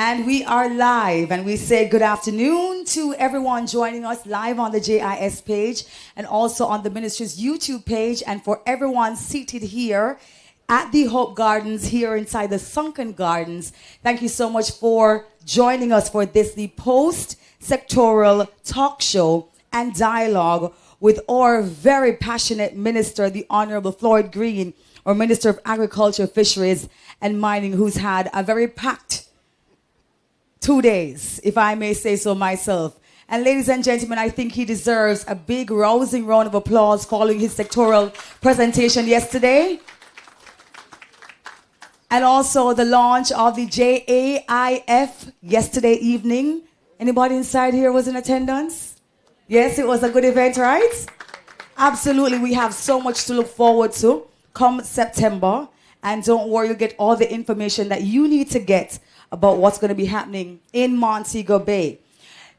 And we are live, and we say good afternoon to everyone joining us live on the JIS page and also on the ministry's YouTube page, and for everyone seated here at the Hope Gardens here inside the Sunken Gardens. Thank you so much for joining us for this, the post-sectoral talk show and dialogue with our very passionate minister, the Honorable Floyd Green, our Minister of Agriculture, Fisheries and Mining, who's had a very packed 2 days, if I may say so myself. And ladies and gentlemen, I think he deserves a big rousing round of applause following his sectoral presentation yesterday. And also the launch of the JAIF yesterday evening. Anybody inside here was in attendance? Yes, it was a good event, right? Absolutely, we have so much to look forward to come September. And don't worry, you'll get all the information that you need to get about what's going to be happening in Montego Bay.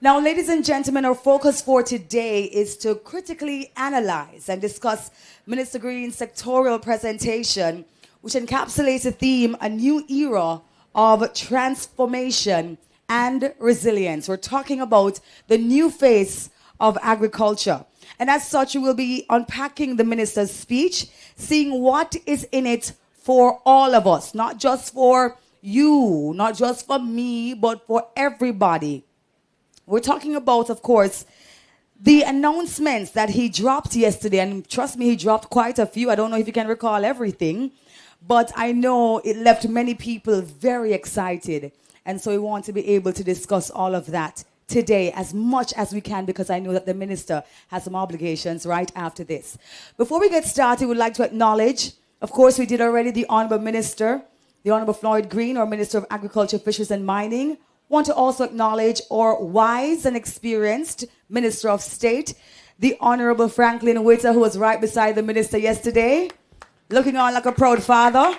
Now, ladies and gentlemen, our focus for today is to critically analyze and discuss Minister Green's sectoral presentation, which encapsulates the theme, a new era of transformation and resilience. We're talking about the new face of agriculture. And as such, we will be unpacking the minister's speech, seeing what is in it for all of us, not just for you, not just for me, but for everybody. We're talking about, of course, the announcements that he dropped yesterday. And trust me, he dropped quite a few. I don't know if you can recall everything, but I know it left many people very excited. And so we want to be able to discuss all of that today as much as we can, because I know that the minister has some obligations right after this. Before we get started, we'd like to acknowledge, of course, we did already, the Honorable Minister, the Honorable Floyd Green, our Minister of Agriculture, Fisheries and Mining. Want to also acknowledge our wise and experienced Minister of State, the Honorable Franklin Witter, who was right beside the minister yesterday, looking on like a proud father.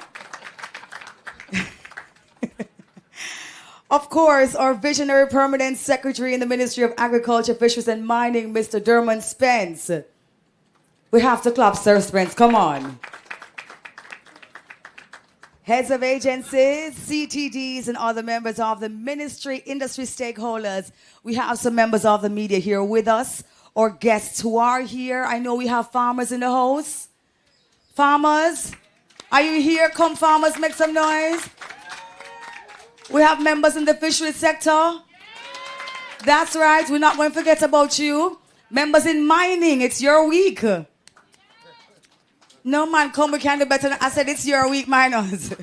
Of course, our visionary permanent secretary in the Ministry of Agriculture, Fisheries and Mining, Mr. Dermot Spence. We have to clap, Sir Spence, come on. Heads of agencies, CTDs, and other members of the ministry, industry stakeholders. We have some members of the media here with us, or guests who are here. I know we have farmers in the house. Farmers, are you here? Come, farmers, make some noise. We have members in the fisheries sector. That's right, we're not going to forget about you. Members in mining, it's your week. No, man, come, we can do better. I said it's your week, minors.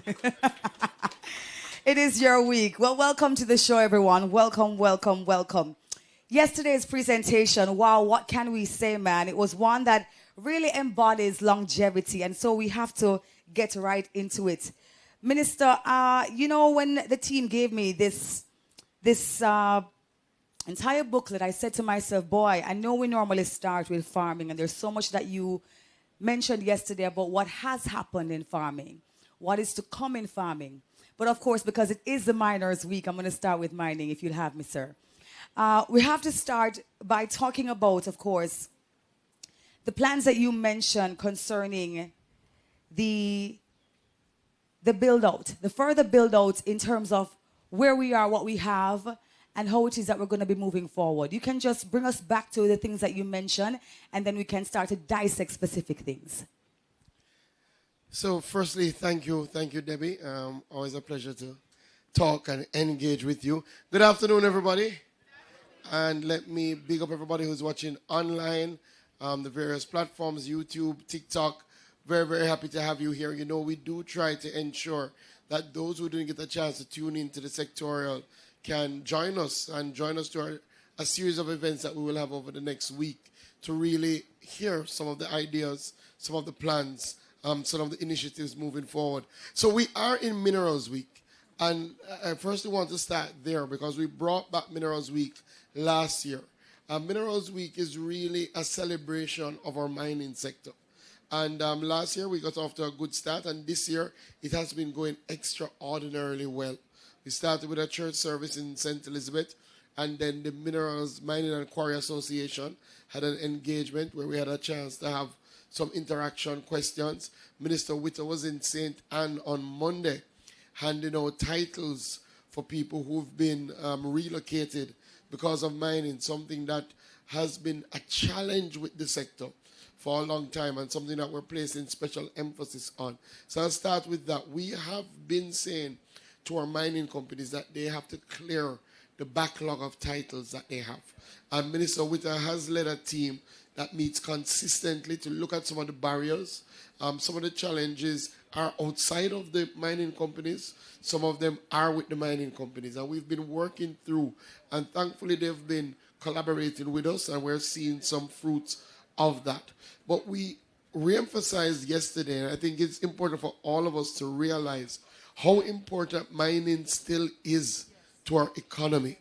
It is your week. Well, welcome to the show, everyone. Welcome, welcome, welcome. Yesterday's presentation, wow, what can we say, man? It was one that really embodies longevity, and so we have to get right into it. Minister, you know, when the team gave me this entire booklet, I said to myself, boy, I know we normally start with farming, and there's so much that you mentioned yesterday about what has happened in farming, what is to come in farming. But of course, because it is the Miners Week, I'm going to start with mining, if you'll have me, sir. We have to start by talking about, of course, the plans that you mentioned concerning the build-out, the further build-out in terms of where we are, what we have, and how it is that we're going to be moving forward. You can just bring us back to the things that you mentioned, and then we can start to dissect specific things. So firstly, thank you, Debbie. Always a pleasure to talk and engage with you. Good afternoon, everybody. And let me big up everybody who's watching online, the various platforms, YouTube, TikTok. Very, very happy to have you here. You know, we do try to ensure that those who didn't get a chance to tune into the sectorial can join us to a series of events that we will have over the next week to really hear some of the ideas, some of the plans, some of the initiatives moving forward. So we are in Minerals Week, and I first want to start there because we brought back Minerals Week last year. Minerals Week is really a celebration of our mining sector. And last year we got off to a good start, and this year it has been going extraordinarily well. We started with a church service in St. Elizabeth, and then the Minerals Mining and Quarry Association had an engagement where we had a chance to have some interaction questions. Minister Witter was in St. Anne on Monday, handing out titles for people who've been relocated because of mining, something that has been a challenge with the sector for a long time and something that we're placing special emphasis on. So I'll start with that. We have been saying to our mining companies that they have to clear the backlog of titles that they have. And Minister Witter has led a team that meets consistently to look at some of the barriers. Some of the challenges are outside of the mining companies. Some of them are with the mining companies. And we've been working through, and thankfully they've been collaborating with us, and we're seeing some fruits of that. But we re-emphasized yesterday, and I think it's important for all of us to realize how important mining still is to our economy.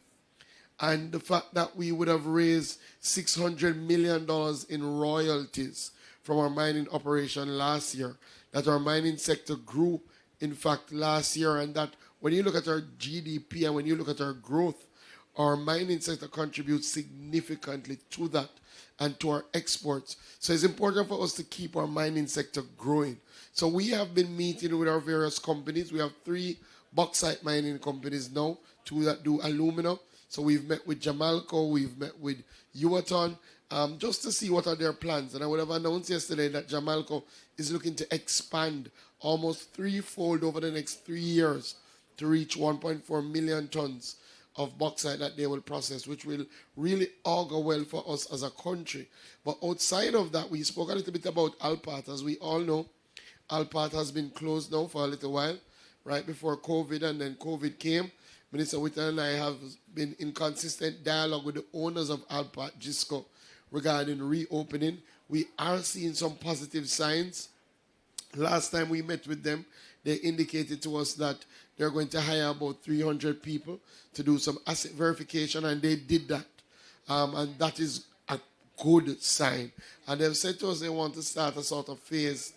And the fact that we would have raised $600 million in royalties from our mining operation last year, that our mining sector grew, in fact, last year, and that when you look at our GDP and when you look at our growth, our mining sector contributes significantly to that and to our exports. So it's important for us to keep our mining sector growing. So we have been meeting with our various companies. We have 3 bauxite mining companies now, 2 that do alumina. So we've met with Jamalco, we've met with Yuaton, just to see what are their plans. And I would have announced yesterday that Jamalco is looking to expand almost 3-fold over the next 3 years to reach 1.4 million tons of bauxite that they will process, which will really augur well for us as a country. But outside of that, we spoke a little bit about Alpart. As we all know, Alpart has been closed now for a little while, right before COVID, and then COVID came. Minister Witter and I have been in consistent dialogue with the owners of Agro-park, Gisco, regarding reopening. We are seeing some positive signs. Last time we met with them, they indicated to us that they're going to hire about 300 people to do some asset verification, and they did that. And that is a good sign. And they've said to us they want to start a sort of phase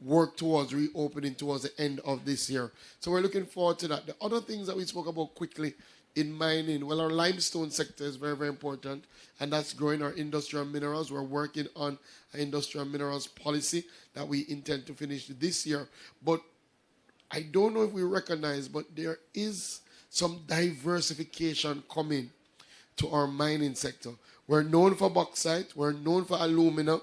work towards reopening towards the end of this year. So we're looking forward to that. The other things that we spoke about quickly in mining, well, our limestone sector is very, very important, and that's growing our industrial minerals. We're working on an industrial minerals policy that we intend to finish this year. But I don't know if we recognize, but there is some diversification coming to our mining sector. We're known for bauxite, we're known for alumina,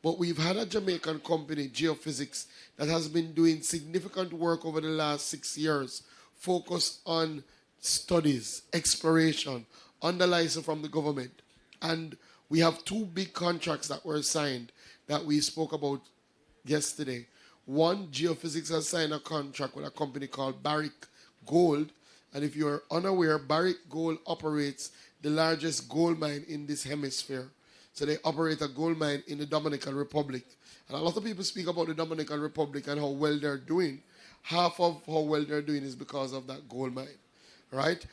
but we've had a Jamaican company, Geophysics, that has been doing significant work over the last 6 years, focused on studies, exploration, under license from the government. And we have 2 big contracts that were signed that we spoke about yesterday. One, Geophysics has signed a contract with a company called Barrick Gold. And if you're unaware, Barrick Gold operates the largest gold mine in this hemisphere. So they operate a gold mine in the Dominican Republic. And a lot of people speak about the Dominican Republic and how well they're doing. Half of how well they're doing is because of that gold mine, right?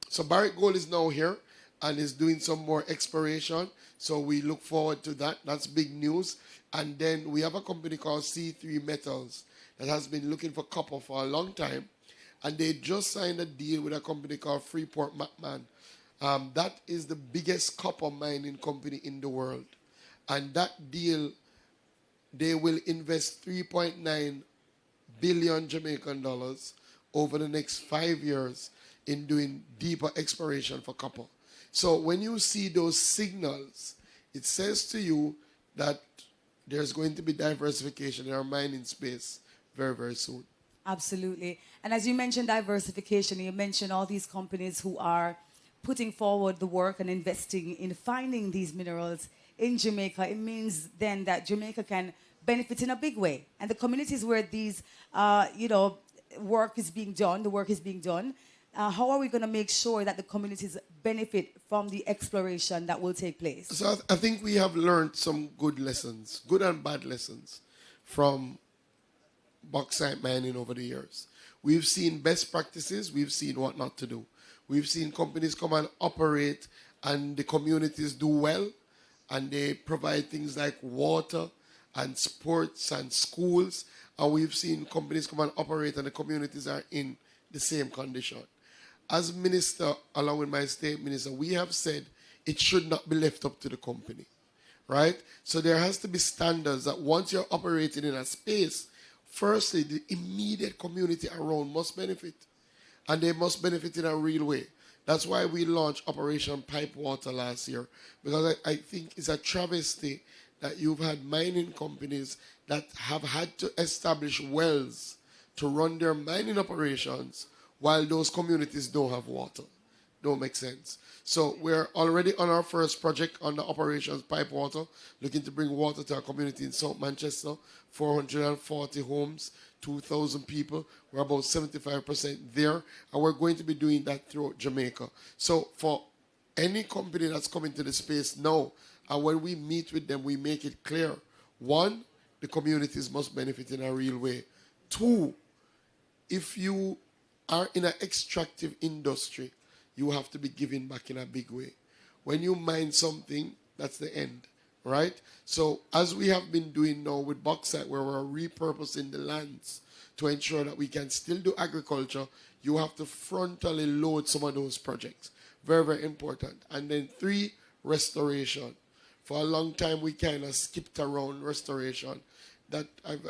So Barrick Gold is now here and is doing some more exploration. So we look forward to that. That's big news. And then we have a company called C3 Metals that has been looking for copper for a long time. And they just signed a deal with a company called Freeport-McMoRan. That is the biggest copper mining company in the world. And that deal, they will invest 3.9 billion Jamaican dollars over the next 5 years in doing deeper exploration for copper. So when you see those signals, it says to you that there's going to be diversification in our mining space very, very soon. Absolutely. And as you mentioned diversification, you mentioned all these companies who are putting forward the work and investing in finding these minerals in Jamaica. It means then that Jamaica can benefit in a big way. And the communities where these, work is being done, the work is being done, how are we going to make sure that the communities benefit from the exploration that will take place? So I think we have learned some good lessons, good and bad lessons, from bauxite mining over the years. We've seen best practices, we've seen what not to do. We've seen companies come and operate and the communities do well, and they provide things like water and sports and schools. And we've seen companies come and operate and the communities are in the same condition. As minister, along with my state minister, we have said it should not be left up to the company, right? So there has to be standards that once you're operating in a space, firstly, the immediate community around must benefit. and they must benefit in a real way. That's why we launched Operation Pipe Water last year, because I think it's a travesty that you've had mining companies that have had to establish wells to run their mining operations while those communities don't have water. Don't make sense. So we're already on our first project on the Operations Pipe Water, looking to bring water to our community in South Manchester, 440 homes, 2,000 people. We're about 75% there, and we're going to be doing that throughout Jamaica. So for any company that's coming to the space now, and when we meet with them, we make it clear. One, the communities must benefit in a real way. Two, if you are in an extractive industry, you have to be giving back in a big way. When you mine something, that's the end, right? So as we have been doing now with bauxite, where we're repurposing the lands to ensure that we can still do agriculture, you have to frontally load some of those projects. Very, very important. And then three, restoration. For a long time, we kind of skipped around restoration. That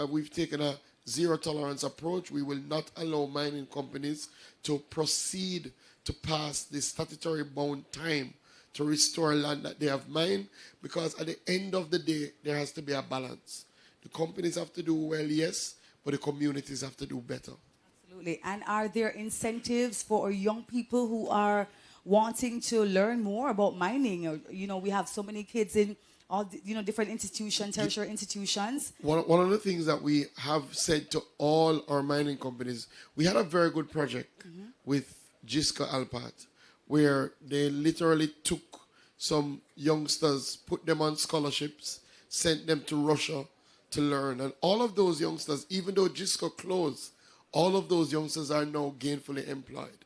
we've taken a zero tolerance approach. We will not allow mining companies to proceed to pass the statutory bound time to restore land that they have mined, because at the end of the day, there has to be a balance. The companies have to do well, yes, but the communities have to do better. Absolutely. And are there incentives for young people who are wanting to learn more about mining? Or, we have so many kids in all, different institutions, tertiary institutions. One of the things that we have said to all our mining companies, we had a very good project with Gisco Alpat, where they literally took some youngsters, put them on scholarships, sent them to Russia to learn. And all of those youngsters, even though Gisco closed, all of those youngsters are now gainfully employed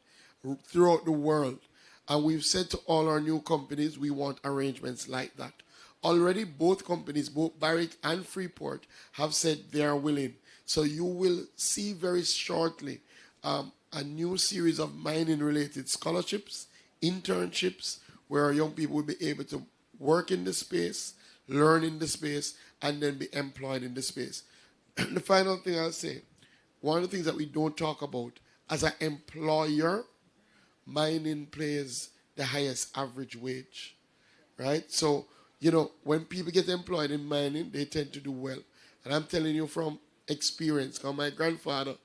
throughout the world. And we've said to all our new companies, we want arrangements like that. Already both companies, both Barrick and Freeport, have said they are willing. So you will see very shortly a new series of mining-related scholarships, internships, where young people will be able to work in the space, learn in the space, and then be employed in the space. The final thing I'll say, one of the things that we don't talk about, as an employer, mining pays the highest average wage, right? So, when people get employed in mining, they tend to do well. And I'm telling you from experience, because my grandfather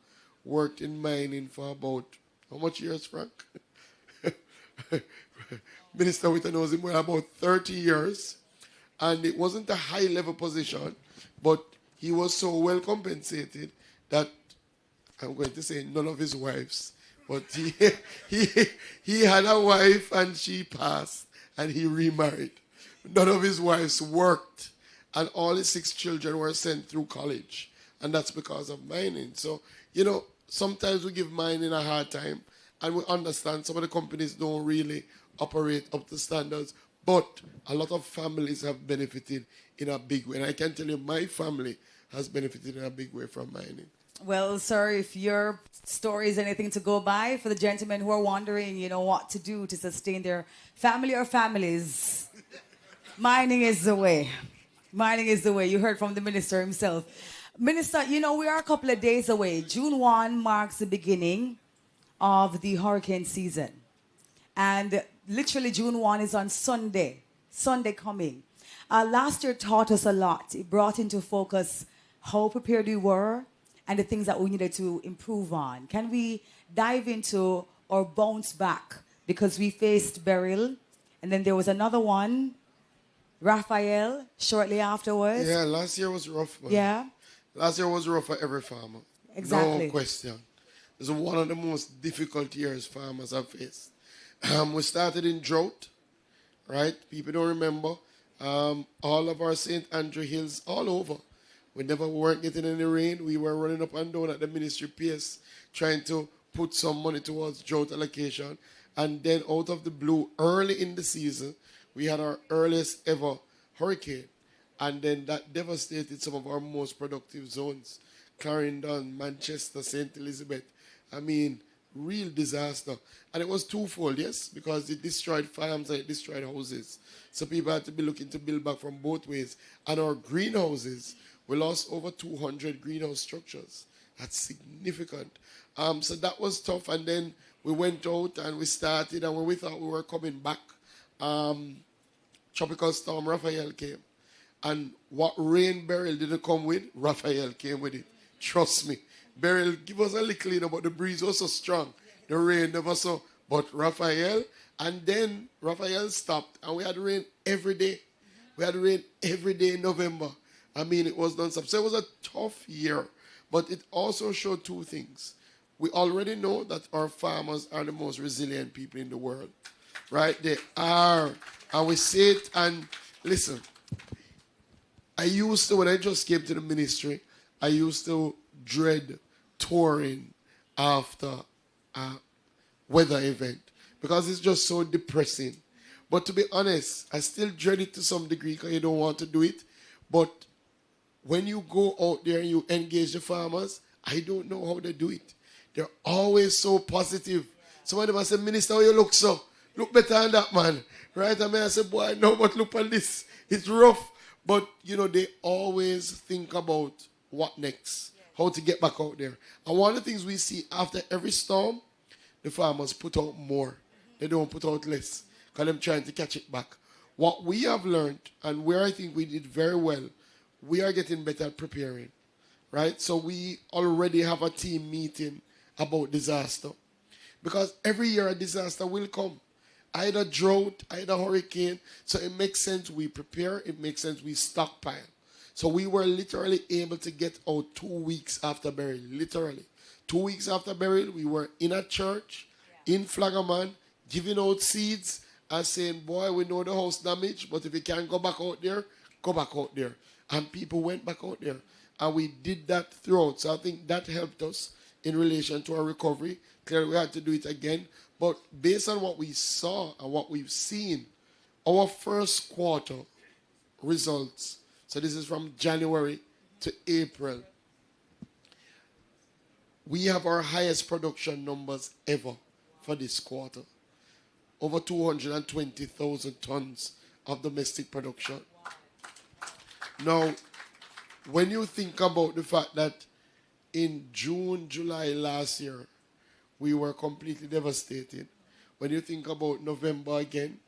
worked in mining for about, how much years, Frank? Minister Witter knows him well, about 30 years. And it wasn't a high-level position, but he was so well compensated that, I'm going to say none of his wives, but he had a wife and she passed and he remarried. None of his wives worked, and all his 6 children were sent through college. And that's because of mining. So, sometimes we give mining a hard time, and we understand some of the companies don't really operate up to standards, but a lot of families have benefited in a big way. And I can tell you, my family has benefited in a big way from mining. Well, sir, if your story is anything to go by, for the gentlemen who are wondering, what to do to sustain their family or families, mining is the way. Mining is the way. You heard from the minister himself. Minister, we are a couple of days away. June 1 marks the beginning of the hurricane season. And literally June 1 is on Sunday coming. Last year taught us a lot. It brought into focus how prepared we were and the things that we needed to improve on. Can we dive into or bounce back? Because we faced Beryl, and then there was another one, Raphael, shortly afterwards. Yeah, last year was rough, man. Yeah. Last year was rough for every farmer. Exactly. No question. It was one of the most difficult years farmers have faced. We started in drought, right? People don't remember. All of our St. Andrew Hills, all over. We never weren't getting any rain. We were running up and down at the ministry PS, trying to put some money towards drought allocation. And then out of the blue, early in the season, we had our earliest ever hurricane. And then that devastated some of our most productive zones. Clarendon, Manchester, St. Elizabeth. I mean, real disaster. And it was twofold, yes, because it destroyed farms and it destroyed houses. So people had to be looking to build back from both ways. And our greenhouses, we lost over 200 greenhouse structures That's significant. So that was tough. And then we went out and we started. And when we thought we were coming back, Tropical Storm Raphael came. And what rain Beryl didn't come with, Raphael came with it. Trust me. Beryl give us a little, but the breeze was so strong. The rain never so. But Raphael, and then Raphael stopped, and we had rain every day. We had rain every day in November. I mean, it was non-stop. So it was a tough year, but it also showed two things. We already know that our farmers are the most resilient people in the world, right? They are. And we say it, and listen, I used to, when I just came to the ministry, I used to dread touring after a weather event because it's just so depressing. But to be honest, I still dread it to some degree because you don't want to do it. But when you go out there and you engage the farmers, I don't know how they do it. They're always so positive. Some of them I say, Minister, how you look so? Look better than that, man. Right? I mean, I say, boy, no, but look at this. It's rough. But, you know, they always think about what next, how to get back out there. And one of the things we see after every storm, the farmers put out more. They don't put out less because they're trying to catch it back. What we have learned, and where I think we did very well, we are getting better at preparing, right? So we already have a team meeting about disaster. Because every year a disaster will come. Either drought, either hurricane. So it makes sense we prepare. It makes sense we stockpile. So we were literally able to get out 2 weeks after burial. Literally. 2 weeks after burial, we were in a church, in Flagaman, giving out seeds and saying, boy, we know the house damaged, but if you can't go back out there, go back out there. And people went back out there. And we did that throughout. So I think that helped us in relation to our recovery. Clearly, we had to do it again. But based on what we saw and what we've seen, our first quarter results, so this is from January to April, we have our highest production numbers ever for this quarter. Over 220,000 tons of domestic production. Now, when you think about the fact that in June, July last year, we were completely devastated. When you think about November again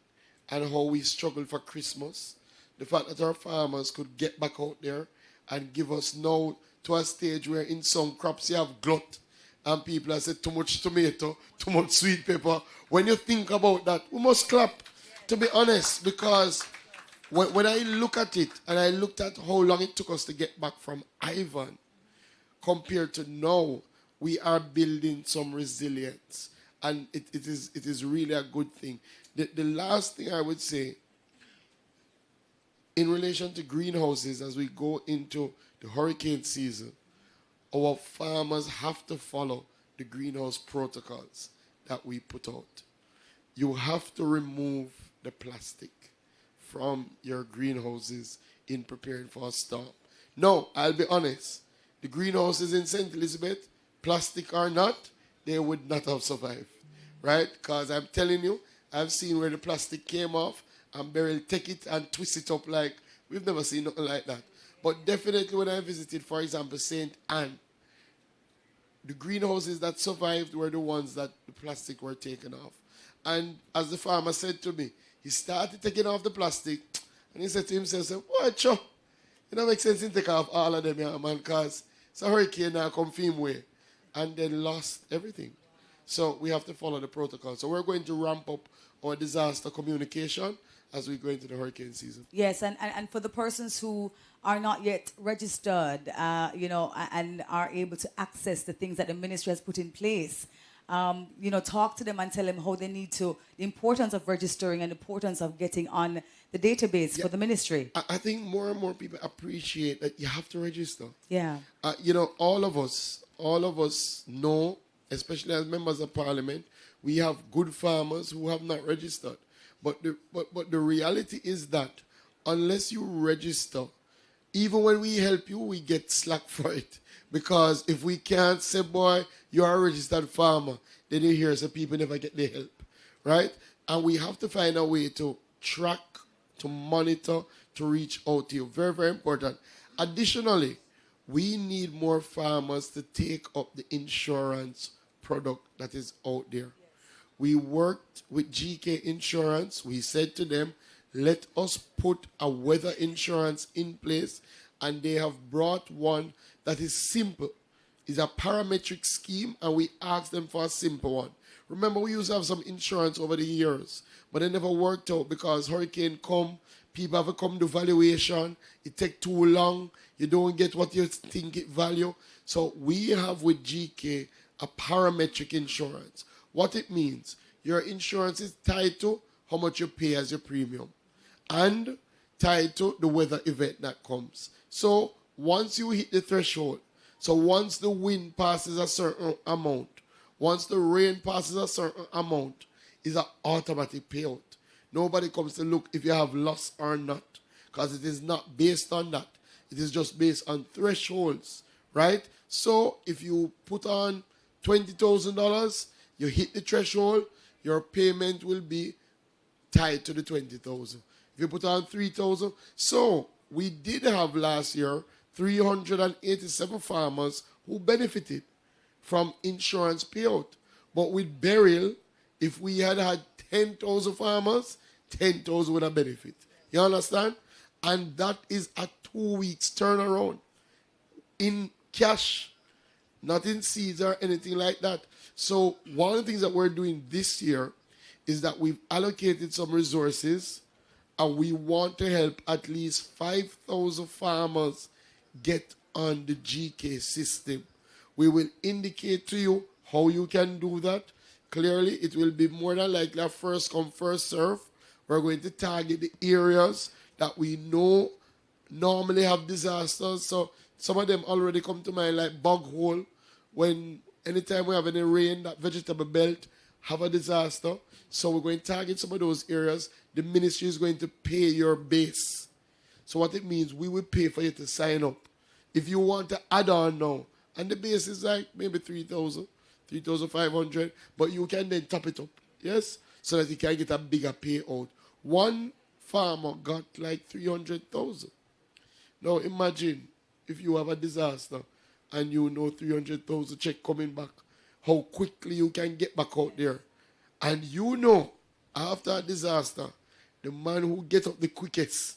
and how we struggled for Christmas, the fact that our farmers could get back out there and give us now to a stage where in some crops you have glut and people have said too much tomato, too much sweet pepper. When you think about that, we must clap, to be honest, because when I look at it and I looked at how long it took us to get back from Ivan compared to now, we are building some resilience. And it is really a good thing. The last thing I would say, in relation to greenhouses, as we go into the hurricane season, our farmers have to follow the greenhouse protocols that we put out. You have to remove the plastic from your greenhouses in preparing for a storm. No, I'll be honest. The greenhouses in St. Elizabeth, plastic or not, they would not have survived, right? Because I'm telling you, I've seen where the plastic came off and Beryl take it and twist it up like, we've never seen nothing like that. But definitely when I visited, for example, St. Anne, the greenhouses that survived were the ones that the plastic were taken off. And as the farmer said to me, he started taking off the plastic and he said to himself, what, Cho? It don't make sense to take off all of them, yeah, man, because it's a hurricane now come film way. And then lost everything. So we have to follow the protocol. So we're going to ramp up our disaster communication as we go into the hurricane season. Yes, and for the persons who are not yet registered, and are able to access the things that the ministry has put in place, talk to them and tell them how they need to, the importance of registering and the importance of getting on the database for the ministry. I think more and more people appreciate that you have to register. Yeah. All of us know, especially as members of parliament, we have good farmers who have not registered. But the reality is that unless you register, even when we help you, we get slack for it. Because if we can't say, boy, you are a registered farmer, then you hear some people never get their help, right? And we have to find a way to track, to monitor, to reach out to you. Very, very important. Additionally, we need more farmers to take up the insurance product that is out there. We worked with GK Insurance. We said to them, let us put a weather insurance in place, and they have brought one that is simple. It's a parametric scheme, and we asked them for a simple one. Remember, we used to have some insurance over the years, but it never worked out because hurricane come, people have to come to valuation, it take too long, you don't get what you think it value. So we have with GK a parametric insurance. What it means, your insurance is tied to how much you pay as your premium and tied to the weather event that comes. So once you hit the threshold, so once the wind passes a certain amount, once the rain passes a certain amount, it's an automatic payout. Nobody comes to look if you have loss or not, because it is not based on that. It is just based on thresholds, right? So if you put on $20,000, you hit the threshold, your payment will be tied to the 20,000. If you put on 3,000, so we did have last year 387 farmers who benefited from insurance payout. But with burial, if we had 10,000 farmers, 10,000 would have benefit. You understand? And that is a 2 weeks turnaround in cash, not in seeds or anything like that. So one of the things that we're doing this year is that we've allocated some resources, and we want to help at least 5,000 farmers get on the GK system. We will indicate to you how you can do that. Clearly, it will be more than likely a first come, first serve. We're going to target the areas that we know normally have disasters. So some of them already come to mind, like bog hole. When anytime we have any rain, that vegetable belt have a disaster. So we're going to target some of those areas. The ministry is going to pay your base. So what it means, we will pay for you to sign up. If you want to add on now, and the base is like maybe 3,000, 3,500, but you can then top it up, yes? So that you can get a bigger payout. One farmer got like 300,000. Now imagine if you have a disaster and you know 300,000 check coming back, how quickly you can get back out there. And you know, after a disaster, the man who gets up the quickest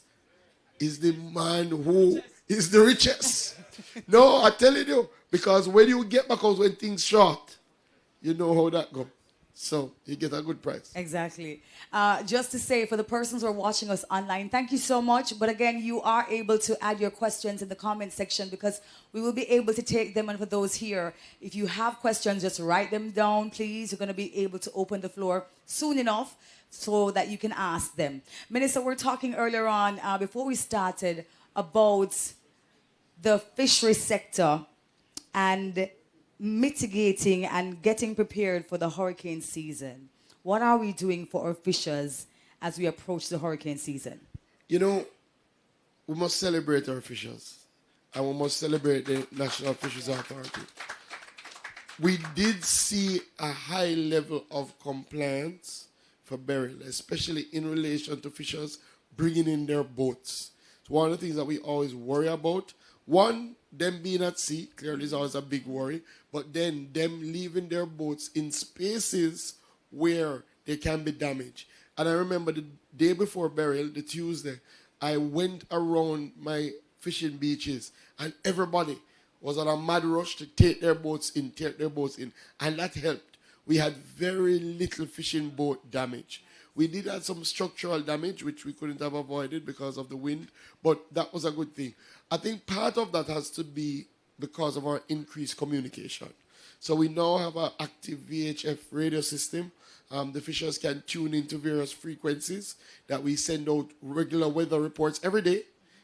is the man who is the richest. No, I'm telling you, because when you get back out when things short, you know how that goes. So you get a good price. Exactly. Just to say, for the persons who are watching us online, thank you so much. But again, you are able to add your questions in the comment section, because we will be able to take them. And for those here, if you have questions, just write them down, please. We're going to be able to open the floor soon enough so that you can ask them. Minister, we're talking earlier on, before we started, about the fishery sector and mitigating and getting prepared for the hurricane season. What are we doing for our fishers as we approach the hurricane season? You know, we must celebrate our fishers, and we must celebrate the National Fisheries Authority. We did see a high level of compliance for burial, especially in relation to fishers bringing in their boats. It's one of the things that we always worry about. One, them being at sea, clearly is always a big worry, but then them leaving their boats in spaces where they can be damaged. And I remember the day before burial, the Tuesday, I went around my fishing beaches, and everybody was on a mad rush to take their boats in, and that helped. We had very little fishing boat damage. We did have some structural damage, which we couldn't have avoided because of the wind, but that was a good thing. I think part of that has to be because of our increased communication. So we now have an active VHF radio system. The fishers can tune into various frequencies that we send out regular weather reports every day.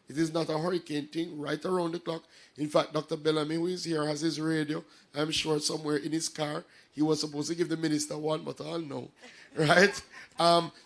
It is not a hurricane thing, right around the clock. In fact, Dr. Bellamy, who is here, has his radio. I'm sure somewhere in his car. He was supposed to give the minister one, but I'll know, right?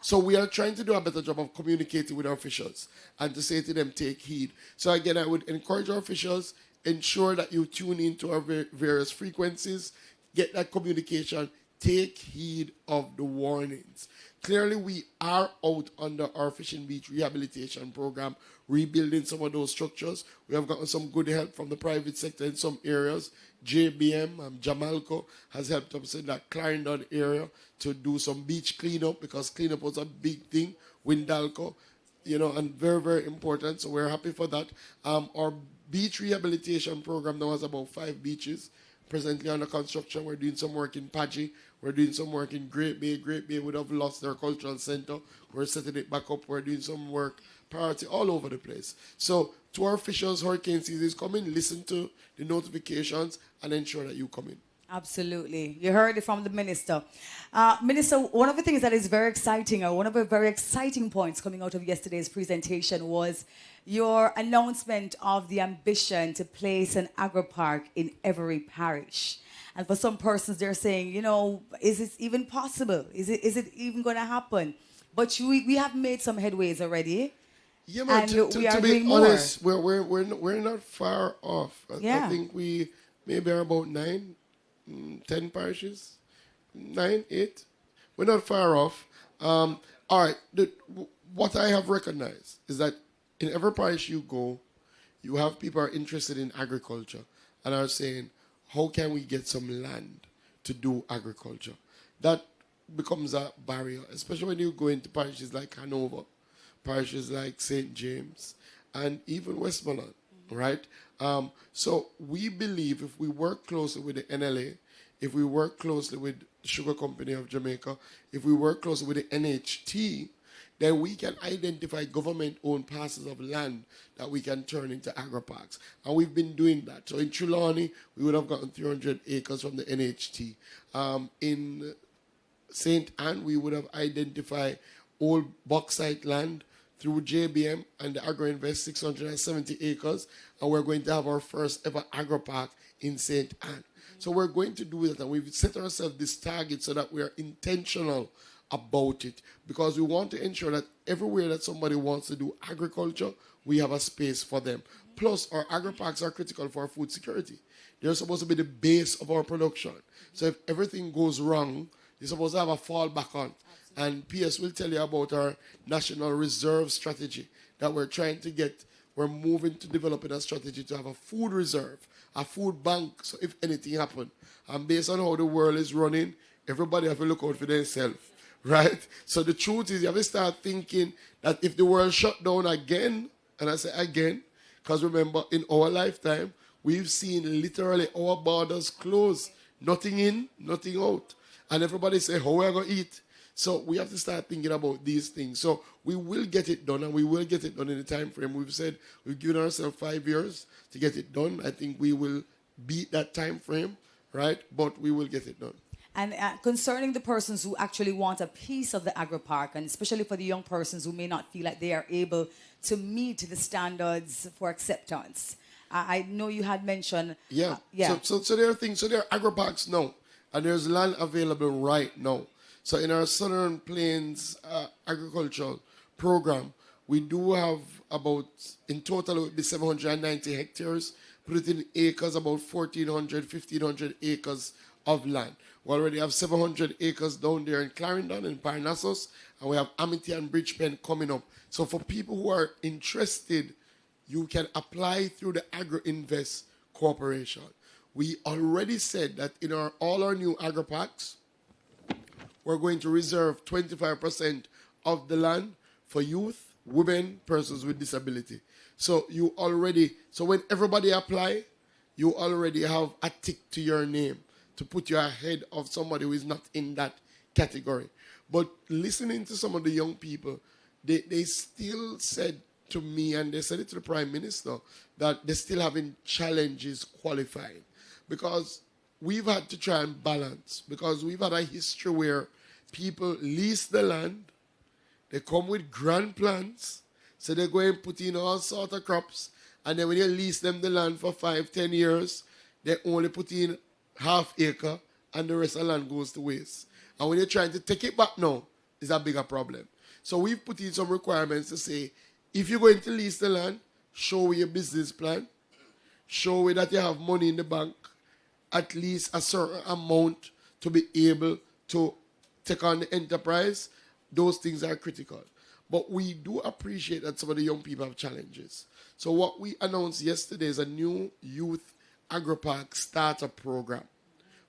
So we are trying to do a better job of communicating with our officials and to say to them, take heed. So again, I would encourage our officials, ensure that you tune into our various frequencies, get that communication, take heed of the warnings. Clearly, we are out under our fishing beach rehabilitation program, rebuilding some of those structures. We have gotten some good help from the private sector in some areas. JBM, Jamalco, has helped us in that Clarendon area to do some beach cleanup, because cleanup was a big thing. Windalco, and very, very important. So we're happy for that. Our beach rehabilitation program now has about 5 beaches presently under construction. We're doing some work in Paji. We're doing some work in Great Bay. Great Bay would have lost their cultural center. We're setting it back up. We're doing some work, priority all over the place. So to our officials, hurricane season is coming. Listen to the notifications and ensure that you come in. Absolutely. You heard it from the minister. Minister, one of the things that is very exciting, or one of the very exciting points coming out of yesterday's presentation, was your announcement of the ambition to place an agro-park in every parish. And for some persons, they're saying, is it even possible? Is it even going to happen? But we have made some headways already. Yeah, man, to be honest, we're not far off. I think we maybe are about 10 parishes, 9, 8. We're not far off. All right, what I have recognized is that in every parish you go, you have people who are interested in agriculture and are saying, how can we get some land to do agriculture? That becomes a barrier, especially when you go into parishes like Hanover, parishes like St. James, and even Westmoreland, right? So we believe if we work closely with the NLA, if we work closely with the Sugar Company of Jamaica, if we work closely with the NHT, then we can identify government-owned parcels of land that we can turn into agro-parks. And we've been doing that. So in Trelawney, we would have gotten 300 acres from the NHT. In St. Anne, we would have identified old bauxite land through JBM and the Agro-Invest 670 acres. And we're going to have our first ever agro-park in St. Anne. So we're going to do that, and we've set ourselves this target so that we are intentional about it, because we want to ensure that everywhere that somebody wants to do agriculture, we have a space for them. Plus, our agri-parks are critical for our food security. They're supposed to be the base of our production. So if everything goes wrong, you're supposed to have a fallback on. And PS will tell you about our National Reserve Strategy that we're trying to get. We're moving to developing a strategy to have a food reserve, a food bank, so if anything happens. And based on how the world is running, everybody have to look out for themselves, right? So the truth is, you have to start thinking that if the world shut down again, and I say again, because remember, in our lifetime, we've seen literally our borders close. Nothing in, nothing out. And everybody say, how are we going to eat? So we have to start thinking about these things. So we will get it done, and we will get it done in the time frame. We've said we've given ourselves 5 years to get it done. I think we will beat that time frame, right? But we will get it done. And concerning the persons who actually want a piece of the agro-park, and especially for the young persons who may not feel like they are able to meet the standards for acceptance, I know you had mentioned... Yeah. So there are things, so there are agro-parks now, and there's land available right now. So in our Southern Plains agricultural program, we do have about, in total, it would be 790 hectares, put it in acres, about 1,400, 1,500 acres of land. We already have 700 acres down there in Clarendon and Parnassus, and we have Amity and Bridgepen coming up. So for people who are interested, you can apply through the Agro-Invest Corporation. We already said that in all our new agro-parks, we're going to reserve 25% of the land for youth, women, persons with disability. So when everybody apply, you already have a tick to your name to put you ahead of somebody who is not in that category. But listening to some of the young people, they still said to me, and they said it to the Prime Minister, that they're still having challenges qualifying. Because we've had to try and balance, because we've had a history where people lease the land, they come with grand plans, so they go and put in all sorts of crops, and then when you lease them the land for 5, 10 years, they only put in half acre, and the rest of the land goes to waste. And when you're trying to take it back now, it's a bigger problem. So we've put in some requirements to say, if you're going to lease the land, show your business plan, show that you have money in the bank, at least a certain amount to be able to take on the enterprise, those things are critical. But we do appreciate that some of the young people have challenges. So what we announced yesterday is a new youth Agro-park starter program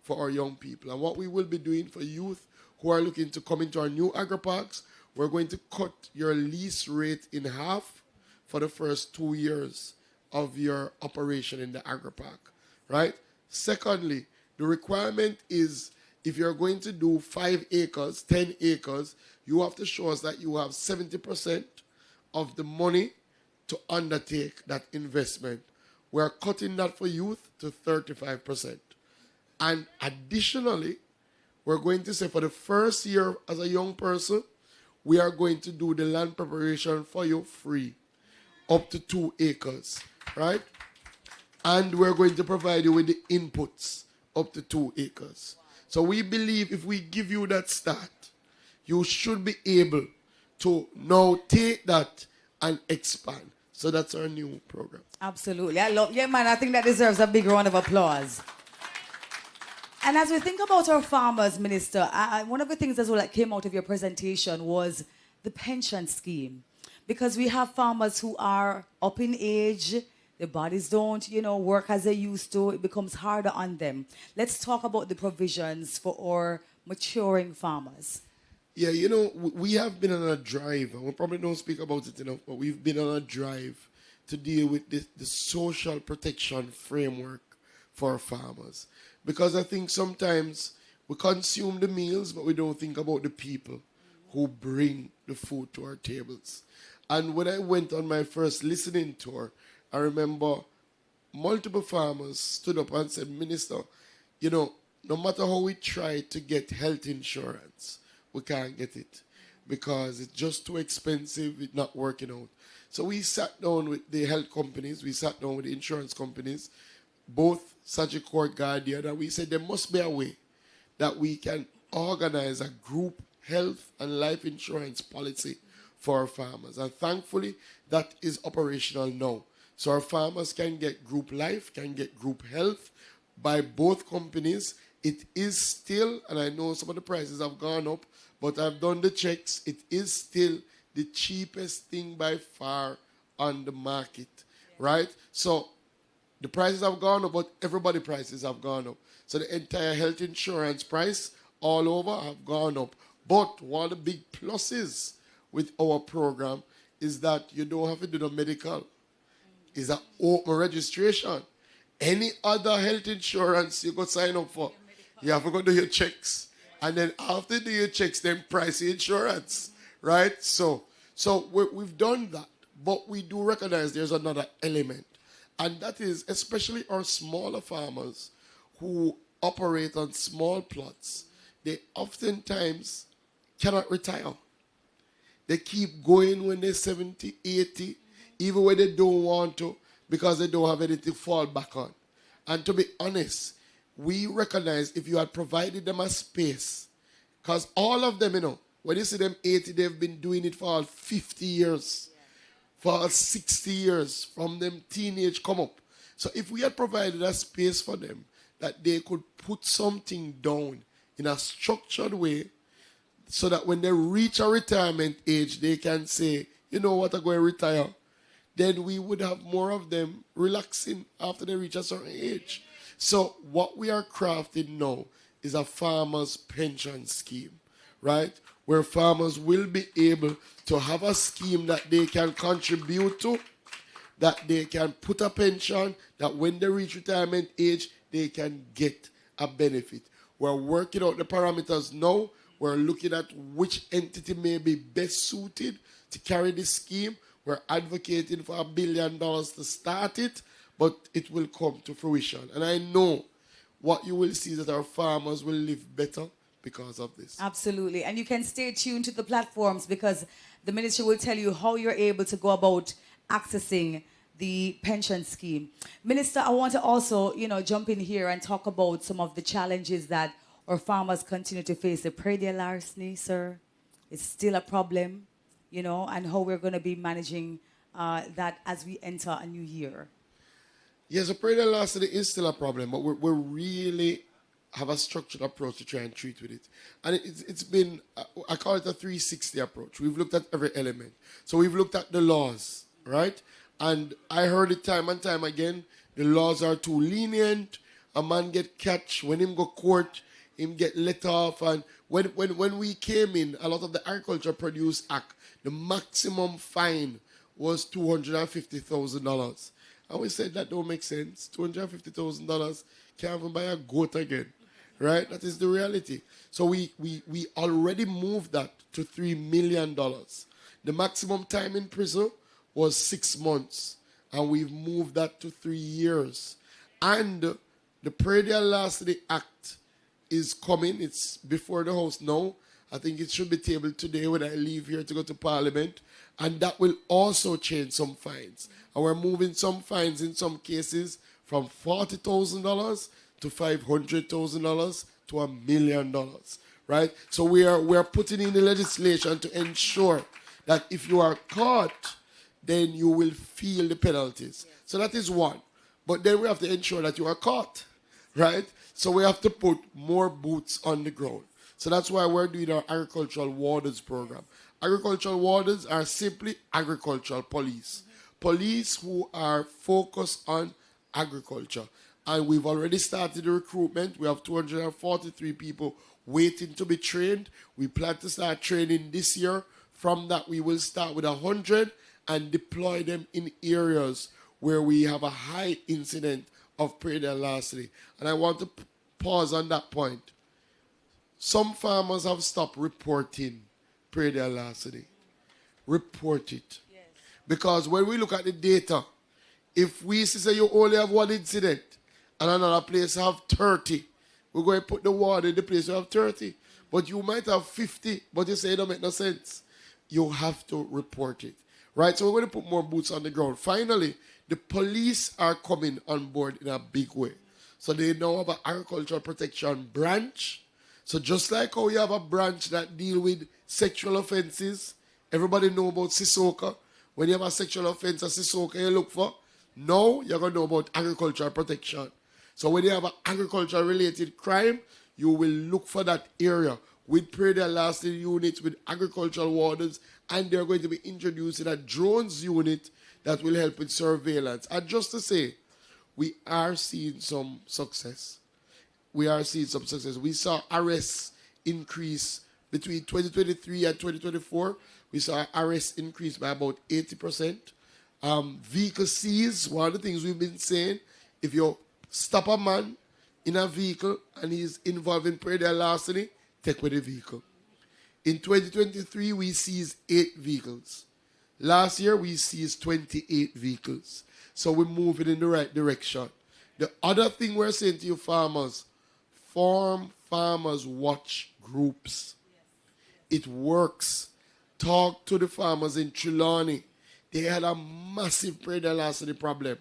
for our young people. And what we will be doing for youth who are looking to come into our new Agro-parks, we're going to cut your lease rate in half for the first 2 years of your operation in the Agro-park, right? Secondly, the requirement is if you're going to do 5 acres, 10 acres, you have to show us that you have 70% of the money to undertake that investment. We're cutting that for youth to 35%. And additionally, we're going to say for the first year as a young person, we are going to do the land preparation for you free, up to 2 acres, right? And we're going to provide you with the inputs up to 2 acres. So we believe if we give you that start, you should be able to now take that and expand. So that's our new program. Absolutely. I think that deserves a big round of applause. And as we think about our farmers, Minister, one of the things as well that came out of your presentation was the pension scheme. Because we have farmers who are up in age, their bodies don't, work as they used to. It becomes harder on them. Let's talk about the provisions for our maturing farmers. Yeah, we have been on a drive, and we probably don't speak about it enough, but we've been on a drive to deal with the social protection framework for farmers. Because I think sometimes we consume the meals, but we don't think about the people who bring the food to our tables. And when I went on my first listening tour, I remember multiple farmers stood up and said, Minister, no matter how we try to get health insurance, we can't get it because it's just too expensive, it's not working out. So we sat down with the health companies, we sat down with the insurance companies, both Sectoral, Guardian, and we said there must be a way that we can organize a group health and life insurance policy for our farmers. And thankfully, that is operational now. So our farmers can get group life, can get group health by both companies. It is still, and I know some of the prices have gone up, but I've done the checks, it is still the cheapest thing by far on the market, right? So the prices have gone up, but everybody's prices have gone up. So the entire health insurance price all over have gone up. But one of the big pluses with our program is that you don't have to do the medical. It's an open registration. Any other health insurance you could sign up for, you have to go do your checks. And then after you do your checks, then price the insurance, right? So we've done that. But we do recognize there's another element. And that is especially our smaller farmers who operate on small plots. They oftentimes cannot retire. They keep going when they're 70, 80, even when they don't want to, because they don't have anything to fall back on. And to be honest, we recognize if you had provided them a space, because all of them, when you see them 80, they've been doing it for all 50 years, for all 60 years, from them teenage come up. So if we had provided a space for them, that they could put something down in a structured way, so that when they reach a retirement age, they can say, you know what, I'm going to retire. Then we would have more of them relaxing after they reach a certain age. So what we are crafting now is a farmer's pension scheme, right? Where farmers will be able to have a scheme that they can contribute to, that they can put a pension, that when they reach retirement age, they can get a benefit. We're working out the parameters now. We're looking at which entity may be best suited to carry this scheme. We're advocating for $1 billion to start it, but it will come to fruition. And I know what you will see is that our farmers will live better because of this. Absolutely. And you can stay tuned to the platforms because the ministry will tell you how you're able to go about accessing the pension scheme. Minister, I want to also, jump in here and talk about some of the challenges that our farmers continue to face. The praedial larceny, sir, it's still a problem, and how we're going to be managing that as we enter a new year. Yes, the praedial larceny is still a problem, but we're really have a structured approach to try and treat with it. And it's been, I call it a 360 approach. We've looked at every element. So we've looked at the laws, right? And I heard it time and time again, the laws are too lenient. A man get catch, when him go court, him get let off. And when we came in, a lot of the Agriculture Produce Act, the maximum fine was $250,000. And we said that don't make sense. $250,000 can't even buy a goat again. Right? That is the reality. So we already moved that to $3 million. The maximum time in prison was 6 months. And we've moved that to 3 years. And the Praedial Larceny Act is coming. It's before the House now. I think it should be tabled today when I leave here to go to Parliament. And that will also change some fines. And we're moving some fines in some cases from $40,000 to $500,000 to $1 million, right? So we are putting in the legislation to ensure that if you are caught, then you will feel the penalties. Yes. So that is one. But then we have to ensure that you are caught, right? So we have to put more boots on the ground. So that's why we're doing our agricultural wardens program. Agricultural wardens are simply agricultural police. Police who are focused on agriculture. And we've already started the recruitment. We have 243 people waiting to be trained. We plan to start training this year. From that, we will start with 100 and deploy them in areas where we have a high incident of praedial larceny. And I want to pause on that point. Some farmers have stopped reporting praedial larceny. Report it. Yes. Because when we look at the data, if we say you only have one incident, and another place have 30. We're going to put the water in the place you have 30. But you might have 50, but you say it don't make no sense. You have to report it. Right? So we're going to put more boots on the ground. Finally, the police are coming on board in a big way. So they now have an agricultural protection branch. So just like how you have a branch that deal with sexual offenses, everybody know about Sissoko. When you have a sexual offense at Sissoko you look for, now you're going to know about agricultural protection. So when you have an agriculture-related crime, you will look for that area with praedial larceny units, with agricultural wardens, and they're going to be introducing a drones unit that will help with surveillance. And just to say, we are seeing some success. We saw arrests increase between 2023 and 2024. We saw arrests increase by about 80%. Vehicle seized, one of the things we've been saying, if you stop a man in a vehicle and he's involved in praedial larceny, take away the vehicle. In 2023, we seized 8 vehicles. Last year, we seized 28 vehicles. So we're moving in the right direction. The other thing we're saying to you farmers, form farmers watch groups. It works. Talk to the farmers in Trelawney. They had a massive praedial larceny problem.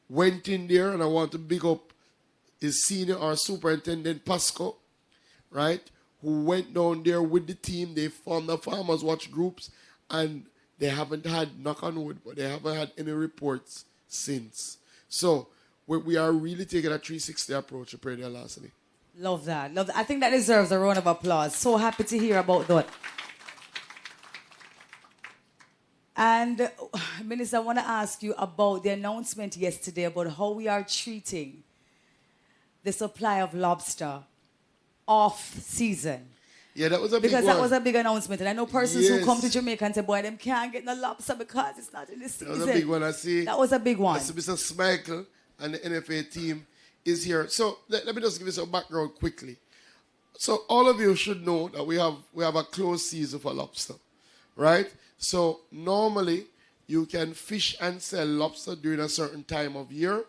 Went in there, and I want to big up his senior or superintendent Pasco, right, who went down there with the team. They formed the farmers watch groups, and they haven't had, knock on wood, but they haven't had any reports since. So we are really taking a 360 approach to praedial larceny. Love that. Love that. I think that deserves a round of applause. So happy to hear about that. And, Minister, I want to ask you about the announcement yesterday about how we are treating the supply of lobster off-season. Yeah, that was a big one. Because that was a big announcement. And I know persons who come to Jamaica and say, boy, them can't get no lobster because it's not in the season. That was a big one. I see. That was a big one. Mr. Smichael and the NFA team is here. So let me just give you some background quickly. So all of you should know that we have a closed season for lobster, right? So normally you can fish and sell lobster during a certain time of year.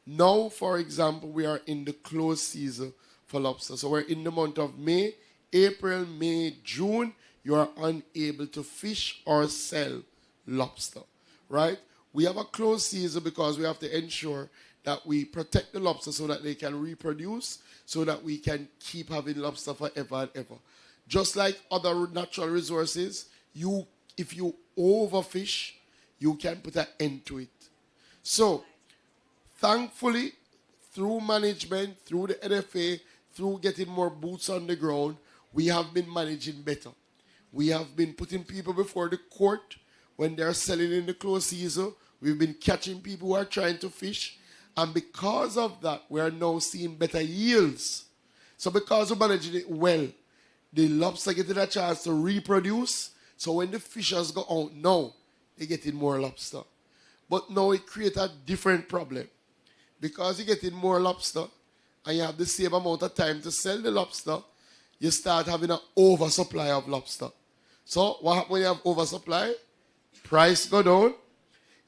Now, for example, we are in the closed season for lobster. So we're in the month of May, April, May, June. You are unable to fish or sell lobster, right? We have a closed season because we have to ensure that we protect the lobster so that they can reproduce, so that we can keep having lobster forever and ever. Just like other natural resources, if you overfish, you can put an end to it. So, thankfully, through management, through the NFA, through getting more boots on the ground, we have been managing better. We have been putting people before the court when they're selling in the close season. We've been catching people who are trying to fish. And because of that, we are now seeing better yields. So because we're managing it well, the lobster getting a chance to reproduce. So when the fishers go out now, they're getting more lobster. But now it creates a different problem. Because you're getting more lobster and you have the same amount of time to sell the lobster, you start having an oversupply of lobster. So what happens when you have oversupply? Price go down.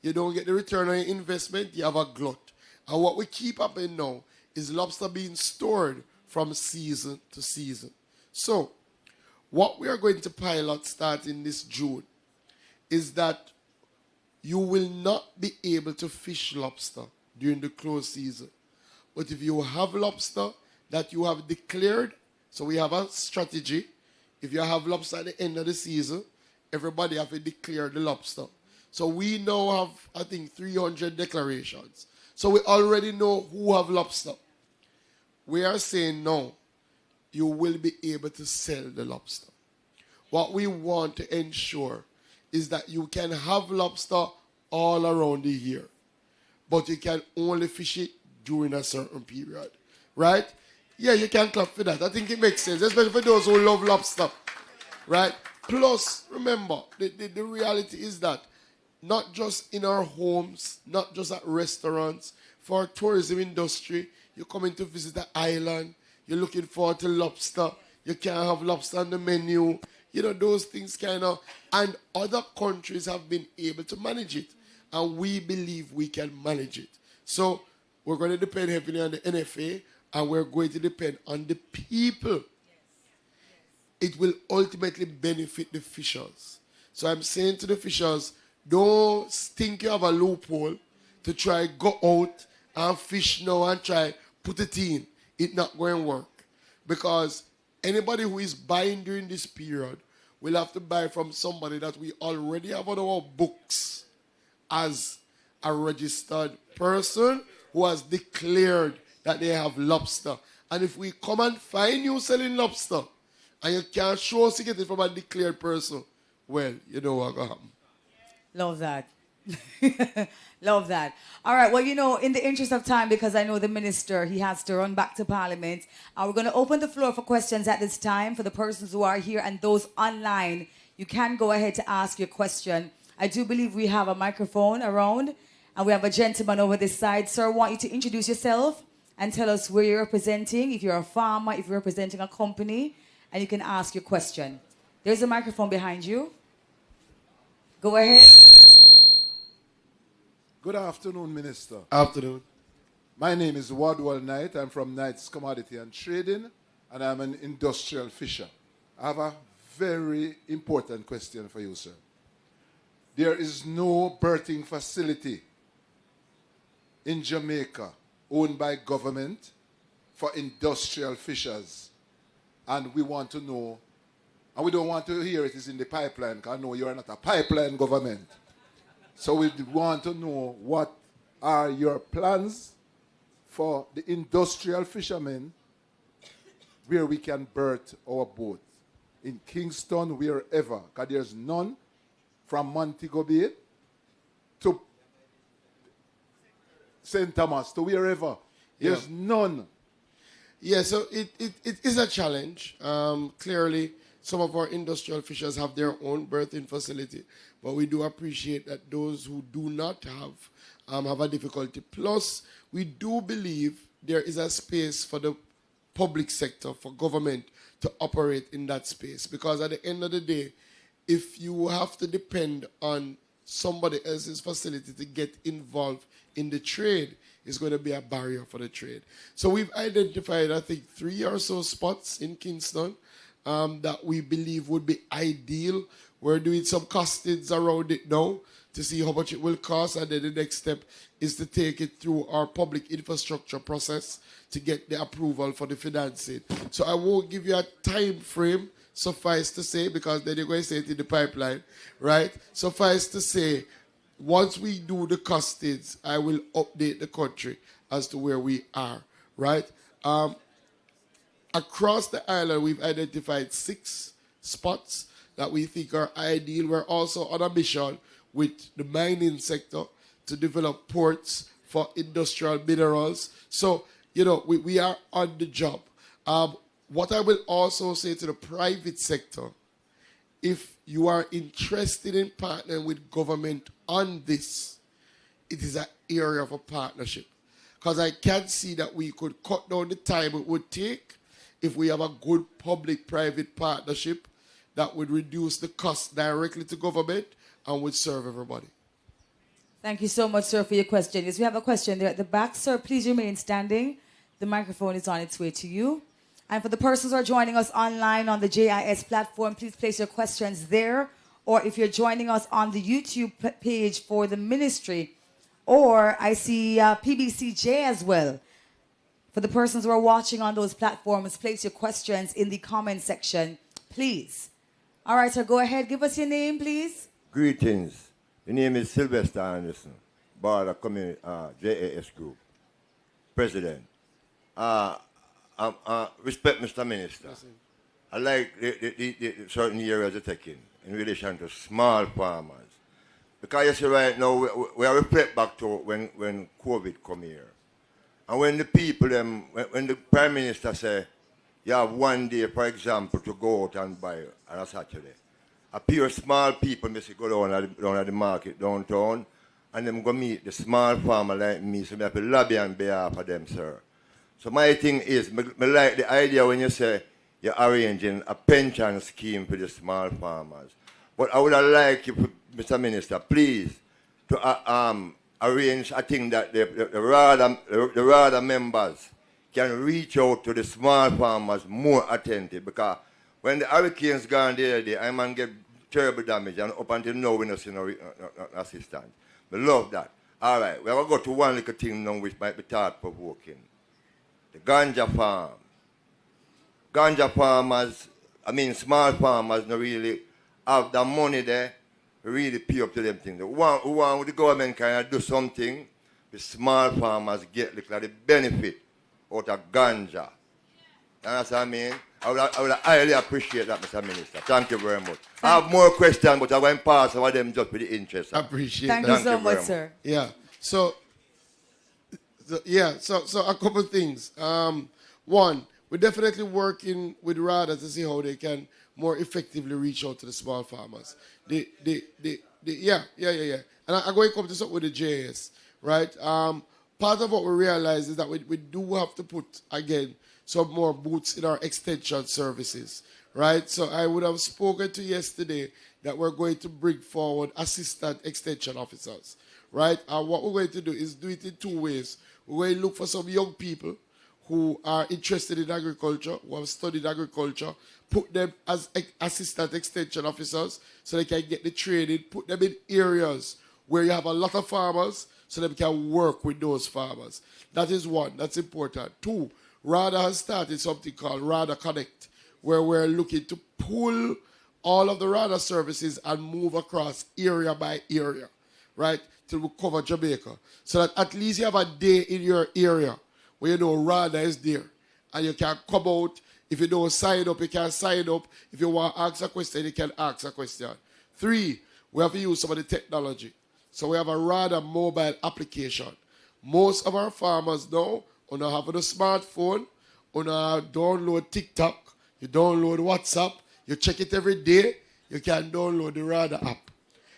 You don't get the return on your investment. You have a glut. And what we keep happening now is lobster being stored from season to season. So what we are going to pilot starting this June is that you will not be able to fish lobster during the close season. But if you have lobster that you have declared, so we have a strategy. If you have lobster at the end of the season, everybody have to declare the lobster. So we now have, I think, 300 declarations. So we already know who have lobster. We are saying no, you will be able to sell the lobster. What we want to ensure is that you can have lobster all around the year, but you can only fish it during a certain period, right? Yeah, you can clap for that. I think it makes sense, especially for those who love lobster, right? Plus, remember, the reality is that not just in our homes, not just at restaurants, for our tourism industry, you're coming to visit the island, you're looking forward to lobster, you can't have lobster on the menu, you know, those things kind of, and other countries have been able to manage it, and we believe we can manage it. So we're going to depend heavily on the NFA, and we're going to depend on the people. It will ultimately benefit the fishers. So I'm saying to the fishers, don't think you have a loophole to try go out and fish now and try put it in. It's not going to work. Because anybody who is buying during this period will have to buy from somebody that we already have on our books as a registered person who has declared that they have lobster. And if we come and find you selling lobster and you can't show us to get it from a declared person, well, you know what's going to happen. Love that. Love that. All right. Well, you know, in the interest of time, because I know the minister, he has to run back to Parliament. We're going to open the floor for questions at this time for the persons who are here and those online. You can go ahead to ask your question. I do believe we have a microphone around, and we have a gentleman over this side. Sir, I want you to introduce yourself and tell us where you're representing, if you're a farmer, if you're representing a company, and you can ask your question. There's a microphone behind you. Go ahead. Good afternoon, Minister. Afternoon. My name is Wadwell Knight. I'm from Knight's Commodity and Trading, and I'm an industrial fisher. I have a very important question for you, sir. There is no berthing facility in Jamaica owned by government for industrial fishers. And we want to know, and we don't want to hear it is in the pipeline, because I know you are not a pipeline government. So we want to know what are your plans for the industrial fishermen where we can berth our boat. In Kingston, wherever, because there's none from Montego Bay to St. Thomas, to wherever. There's none. Yeah, so it is a challenge. Clearly, some of our industrial fishers have their own berthing facility, but we do appreciate that those who do not have a difficulty. Plus, we do believe there is a space for the public sector, for government to operate in that space. Because at the end of the day, if you have to depend on somebody else's facility to get involved in the trade, it's going to be a barrier for the trade. So we've identified, I think, 3 or so spots in Kingston that we believe would be ideal. We're doing some costings around it now to see how much it will cost, and then the next step is to take it through our public infrastructure process to get the approval for the financing. So I won't give you a time frame, suffice to say, because then you're going to say it in the pipeline, right? Suffice to say, once we do the costings, I will update the country as to where we are, right? across the island, we've identified 6 spots that we think are ideal. We're also on a mission with the mining sector to develop ports for industrial minerals. So, you know, we are on the job. What I will also say to the private sector, if you are interested in partnering with government on this, it is an area of a partnership. Because I can see that we could cut down the time it would take if we have a good public-private partnership that would reduce the cost directly to government and would serve everybody. Thank you so much, sir, for your question. Yes, we have a question there at the back. Sir, please remain standing. The microphone is on its way to you. And for the persons who are joining us online on the JIS platform, please place your questions there. Or if you're joining us on the YouTube page for the ministry, or I see PBCJ as well. For the persons who are watching on those platforms, place your questions in the comment section, please. All right, sir, go ahead. Give us your name, please. Greetings. The name is Sylvester Anderson, Border Community JAS Group, President. Respect, Mr. Minister. I like the certain areas you're taking in relation to small farmers. Because you see right now, we are reflect back to when COVID come here. And when the people, when the Prime Minister say, you have one day, for example, to go out and buy on a Saturday. A pure small people may say go down at the market downtown and them go meet the small farmer like me, so I have to lobby on behalf of them, sir. So my thing is, I like the idea when you say you're arranging a pension scheme for the small farmers. But I would like you, Mr. Minister, please, to arrange a thing that the RADA members can reach out to the small farmers more attentive, because when the hurricanes gone the other day, I man get terrible damage, and up until now we don't see no assistance. I love that. All right, we're going to go to one little thing now which might be thought-provoking. The ganja farm. Ganja farmers, small farmers don't really have the money there to really pay up to them things. The one the government can do something, the small farmers get like the benefit out of ganja. You understand what I mean? I would highly appreciate that, Mr. Minister. Thank you very much. I have more questions, but I'm going to pass over them just with the interest. I appreciate Thank that. you so much, sir. Yeah. So a couple of things. One, we're definitely working with RADA to see how they can more effectively reach out to the small farmers. Yeah. And I'm going to come to something with the JS, right? Part of what we realize is that we do have to put, again, some more boots in our extension services, right? So I would have spoken to yesterday that we're going to bring forward assistant extension officers, right? And what we're going to do is do it in 2 ways. We're going to look for some young people who are interested in agriculture, who have studied agriculture, put them as assistant extension officers so they can get the training, put them in areas where you have a lot of farmers so they can work with those farmers. That is one. That's important. 2, RADA has started something called RADA Connect, where we're looking to pull all of the RADA services and move across area by area, right, to cover Jamaica. So that at least you have a day in your area where you know RADA is there. And you can come out. If you don't sign up, you can sign up. If you want to ask a question, you can ask a question. 3, we have to use some of the technology. So we have a RADA mobile application. Most of our farmers now, on have a smartphone, on download TikTok, you download WhatsApp, you check it every day, you can download the RADA app.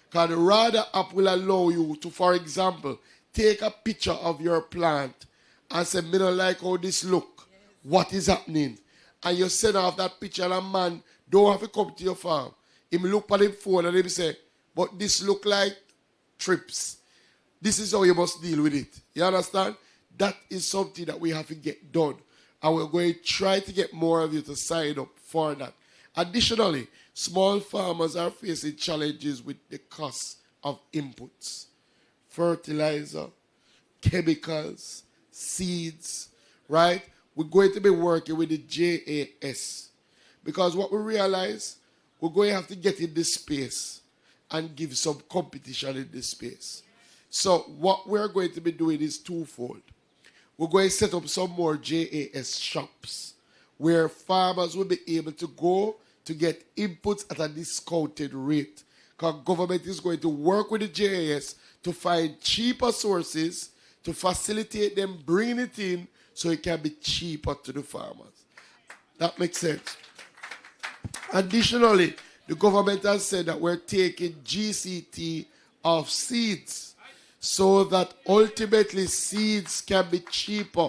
Because the RADA app will allow you to, for example, take a picture of your plant and say, me don't like how this look. What is happening? And you send off that picture and a man don't have to come to your farm. He look at him phone and he say, but this look like trips. This is how you must deal with it. You understand? That is something that we have to get done. And we're going to try to get more of you to sign up for that. Additionally, small farmers are facing challenges with the cost of inputs. Fertilizer, chemicals, seeds, right? We're going to be working with the JAS. Because what we realize, we're going to have to get in this space and give some competition in this space. So what we're going to be doing is twofold. We're going to set up some more JAS shops where farmers will be able to go to get inputs at a discounted rate. Because government is going to work with the JAS to find cheaper sources to facilitate them bringing it in so it can be cheaper to the farmers. That makes sense. Additionally, the government has said that we're taking GCT of seeds so that ultimately seeds can be cheaper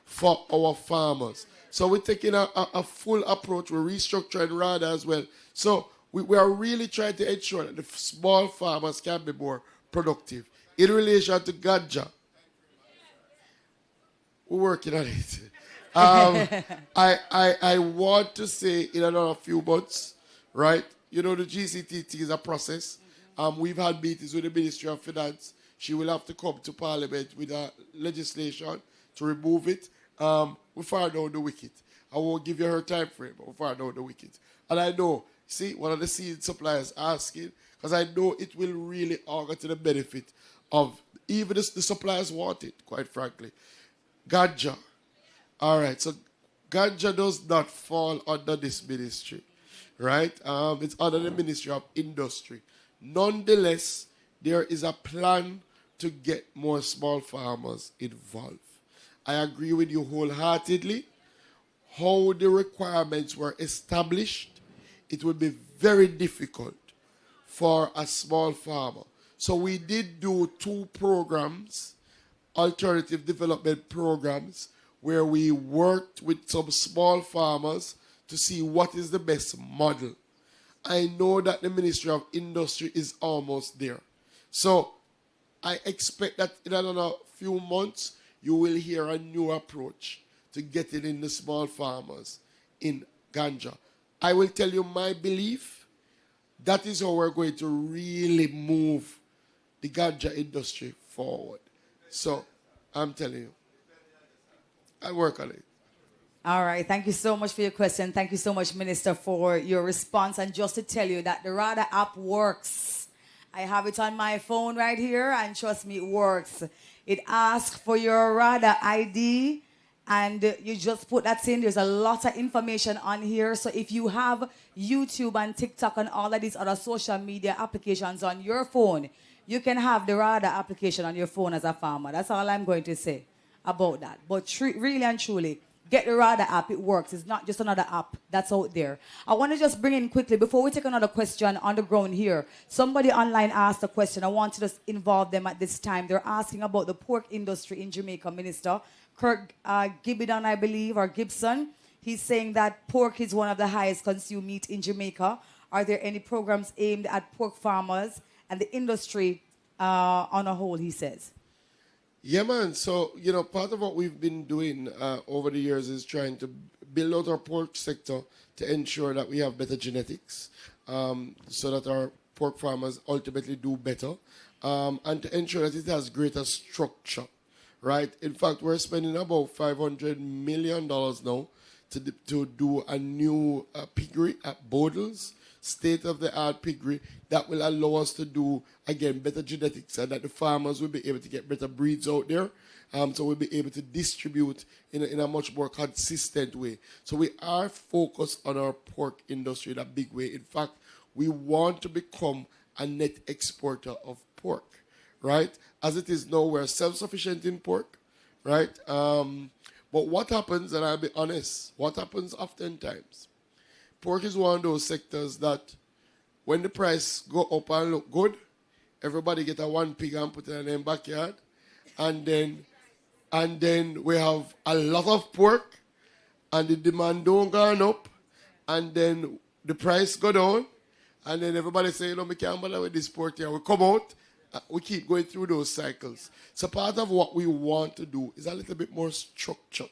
for our farmers. So we're taking a full approach. We're restructuring RADA as well. So we are really trying to ensure that the small farmers can be more productive. In relation to ganja, we're working on it. I want to say in another few months, right? You know, the GCTT is a process. We've had meetings with the Ministry of Finance. She will have to come to Parliament with a legislation to remove it. We far down the wicket. I won't give you her time frame, but we far down the wicket. And I know, see, one of the seed suppliers asking, because I know it will really augur to the benefit of, even the suppliers want it, quite frankly. Ganja. All right, so ganja does not fall under this ministry, right? It's under the Ministry of Industry. Nonetheless, there is a plan to get more small farmers involved. I agree with you wholeheartedly. How the requirements were established, it would be very difficult for a small farmer. So we did do 2 programs, alternative development programs, where we worked with some small farmers to see what is the best model. I know that the Ministry of Industry is almost there. So I expect that in another few months, you will hear a new approach to getting in the small farmers in ganja. I will tell you my belief. That is how we're going to really move the ganja industry forward. So I'm telling you, I work on it. All right. Thank you so much for your question. Thank you so much, Minister, for your response. And just to tell you that the RADA app works. I have it on my phone right here, and trust me, it works. It asks for your RADA ID, and you just put that in. There's a lot of information on here. So if you have YouTube and TikTok and all of these other social media applications on your phone, you can have the RADA application on your phone as a farmer. That's all I'm going to say about that. But really and truly, get the RADA app. It works. It's not just another app that's out there. I want to just bring in quickly, before we take another question on the ground here, somebody online asked a question. I want to just involve them at this time. They're asking about the pork industry in Jamaica, Minister. Kirk Gibbon, I believe, or Gibson. He's saying that pork is one of the highest consumed meat in Jamaica. Are there any programs aimed at pork farmers and the industry on a whole, he says? Yeah, man. So, you know, part of what we've been doing over the years is trying to build out our pork sector to ensure that we have better genetics so that our pork farmers ultimately do better and to ensure that it has greater structure, right? In fact, we're spending about $500 million now to do a new piggery at Bodles, state-of-the-art piggery that will allow us to do, again, better genetics and that the farmers will be able to get better breeds out there. So we'll be able to distribute in a much more consistent way. So we are focused on our pork industry in a big way. In fact, we want to become a net exporter of pork, right? As it is now, we're self-sufficient in pork, right? But what happens, and I'll be honest, what happens oftentimes, pork is one of those sectors that when the price go up and look good, everybody get a 1 pig and put it in their backyard. And then we have a lot of pork and the demand don't go up. And then the price go down. And then everybody say, you know, we can't bother with this pork here. We come out, we keep going through those cycles. So part of what we want to do is a little bit more structure.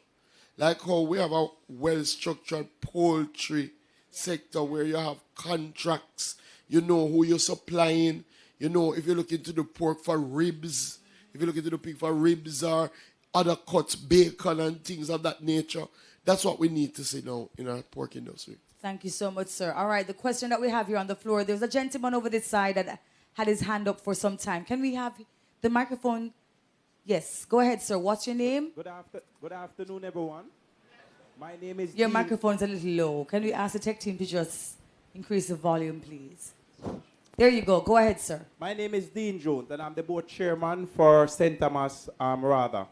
Like how we have a well-structured poultry sector where you have contracts, you know who you're supplying, you know if you look into the pork for ribs, if you look into the pig for ribs or other cuts, bacon and things of that nature. That's what we need to see now in our pork industry. Thank you so much, sir. All right, the question that we have here on the floor, there's a gentleman over this side that had his hand up for some time. Can we have the microphone? Yes, go ahead, sir. What's your name? Good afternoon, everyone. My name is Your Dean. microphone's a little low. Can we ask the tech team to just increase the volume, please? There you go. Go ahead, sir. My name is Dean Jones, and I'm the board chairman for St. Thomas Rather.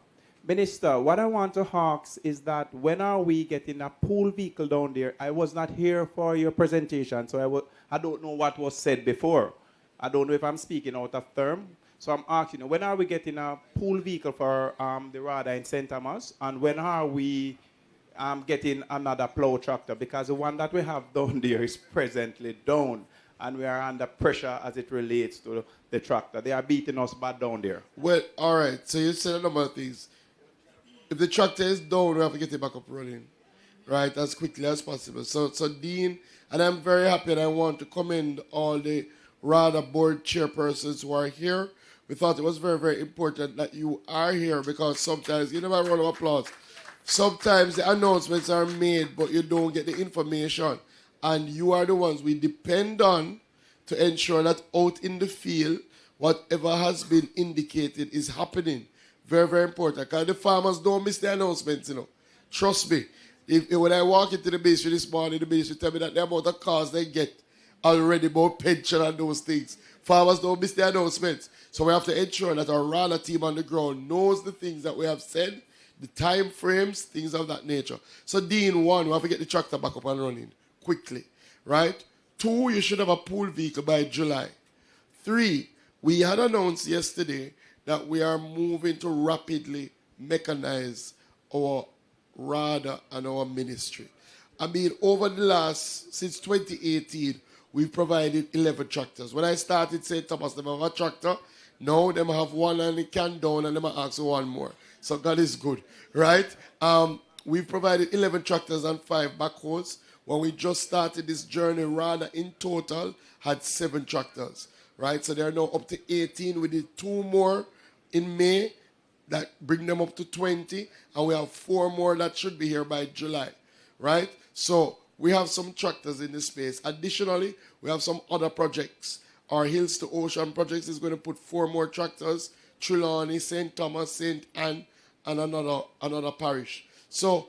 Minister, what I want to ask is that when are we getting a pool vehicle down there? I was not here for your presentation, so I don't know what was said before. I don't know if I'm speaking out of term. So I'm asking, when are we getting a pool vehicle for the Rather in St. Thomas? And when are we getting another plow tractor? Because the one that we have down there is presently down, and we are under pressure as it relates to the tractor. They are beating us bad down there. Well, all right. So you said a number of things. If the tractor is down, we have to get it back up running, right, as quickly as possible. So Dean, and I'm very happy, and I want to commend all the RADA board chairpersons who are here. We thought it was very, very important that you are here, because sometimes, you know, a round of applause, sometimes the announcements are made, but you don't get the information. And you are the ones we depend on to ensure that out in the field, whatever has been indicated is happening. Very, very important. Because the farmers don't miss the announcements, you know. Trust me. When I walk into the ministry this morning, the ministry tell me that the amount of cars they get already about pension and those things. Farmers don't miss the announcements. So we have to ensure that our RADA team on the ground knows the things that we have said, the time frames, things of that nature. So Dean, 1, we have to get the tractor back up and running quickly, right? 2, you should have a pool vehicle by July. 3, we had announced yesterday that we are moving to rapidly mechanize our RADA and our ministry. I mean, over the since 2018, we've provided 11 tractors. When I started St. Thomas, they have a tractor. Now they have one and it can down, and they ask for one more. So God is good, right? We've provided 11 tractors and 5 backhoes. When we just started this journey, RADA in total had 7 tractors, right? So they're now up to 18. We did 2 more in May that bring them up to 20, and we have 4 more that should be here by July, right? So we have some tractors in this space. Additionally, we have some other projects. Our Hills to Ocean projects is going to put 4 more tractors, Trelawney, St. Thomas, St. Anne, and another parish. So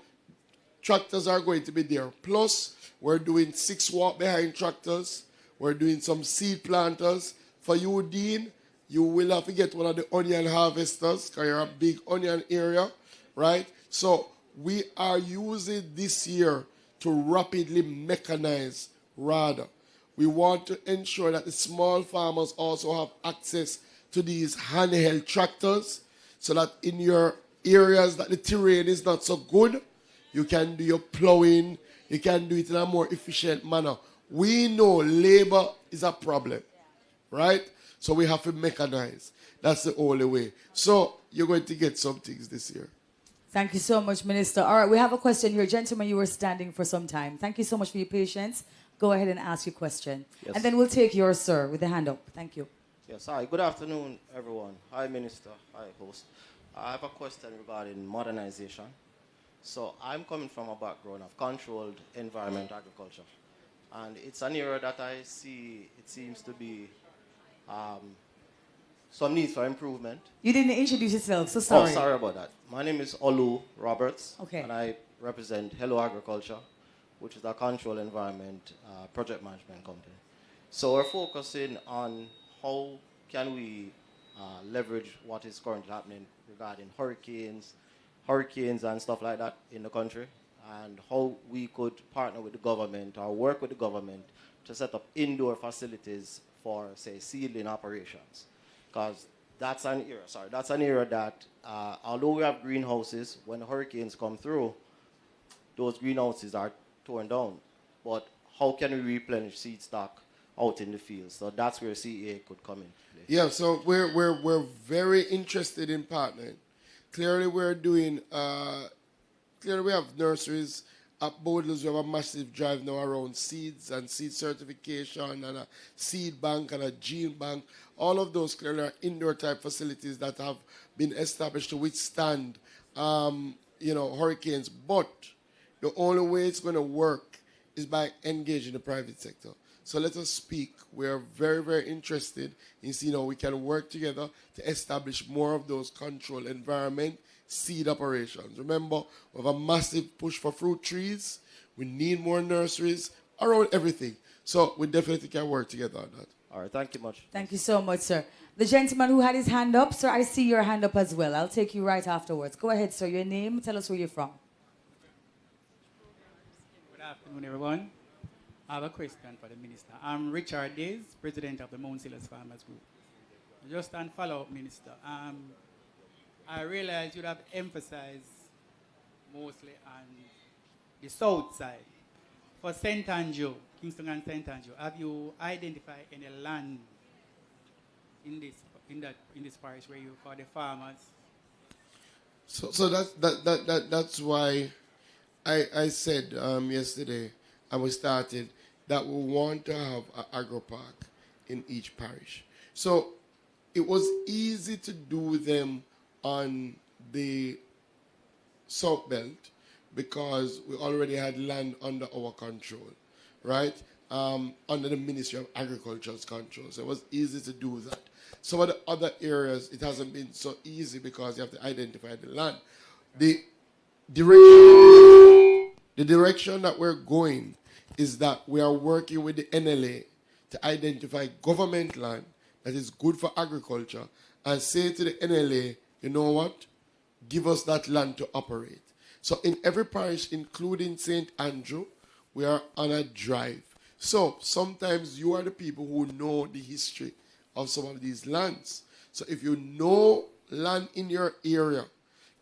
tractors are going to be there. Plus, we're doing 6 walk-behind tractors. We're doing some seed planters. For you, Dean, you will have to get one of the onion harvesters, because you're a big onion area, right? So we are using this year to rapidly mechanize RADA. We want to ensure that the small farmers also have access to these handheld tractors, so that in your areas that the terrain is not so good, you can do your plowing, you can do it in a more efficient manner. We know labor is a problem, right? So we have to mechanize. That's the only way. So you're going to get some things this year. Thank you so much, Minister. All right, we have a question here. Gentlemen, you were standing for some time. Thank you so much for your patience. Go ahead and ask your question. Yes. And then we'll take yours, sir, with the hand up. Thank you. Yes, hi. Good afternoon, everyone. Hi, Minister. Hi, host. I have a question regarding modernization. So I'm coming from a background of controlled environment agriculture. And it's an area that I see, it seems to be some need for improvement. You didn't introduce yourself, so sorry. Oh, sorry about that. My name is Olu Roberts. Okay. And I represent Hello Agriculture, which is a controlled environment project management company. So we're focusing on how can we leverage what is currently happening regarding hurricanes and stuff like that in the country, and how we could partner with the government or work with the government to set up indoor facilities for, say, seedling operations. Because that's an area that, although we have greenhouses, when hurricanes come through, those greenhouses are torn down. But how can we replenish seed stock out in the field? So that's where CEA could come in. Yeah, so we're very interested in partnering. Clearly, we're doing. Clearly, we have nurseries at Bodles. We have a massive drive now around seeds and seed certification, and a seed bank and a gene bank. All of those clearly are indoor type facilities that have been established to withstand, hurricanes. But the only way it's going to work is by engaging the private sector. So let us speak. We are very, very interested in seeing how we can work together to establish more of those control environment seed operations. Remember, we have a massive push for fruit trees. We need more nurseries around everything. So we definitely can work together on that. All right, thank you much. Thank you so much, sir. The gentleman who had his hand up, sir, I see your hand up as well. I'll take you right afterwards. Go ahead, sir. Your name, tell us where you're from. Good afternoon, everyone. I have a question for the minister. I'm Richard Days, president of the Mount Silas Farmers Group. Just on follow-up, Minister. I realize you'd have emphasized mostly on the south side. For St. Andrew, Kingston and St. Andrew, have you identified any land in this parish where you for the farmers? So that's why I said yesterday, and we started, that we want to have an agro-park in each parish. So it was easy to do them on the South Belt because we already had land under our control, right? Under the Ministry of Agriculture's control. So it was easy to do that. Some of the other areas, it hasn't been so easy because you have to identify the land. The direction that we're going is that we are working with the NLA to identify government land that is good for agriculture and say to the NLA, you know what, give us that land to operate. So in every parish, including St. Andrew, we are on a drive. So sometimes you are the people who know the history of some of these lands. So if you know land in your area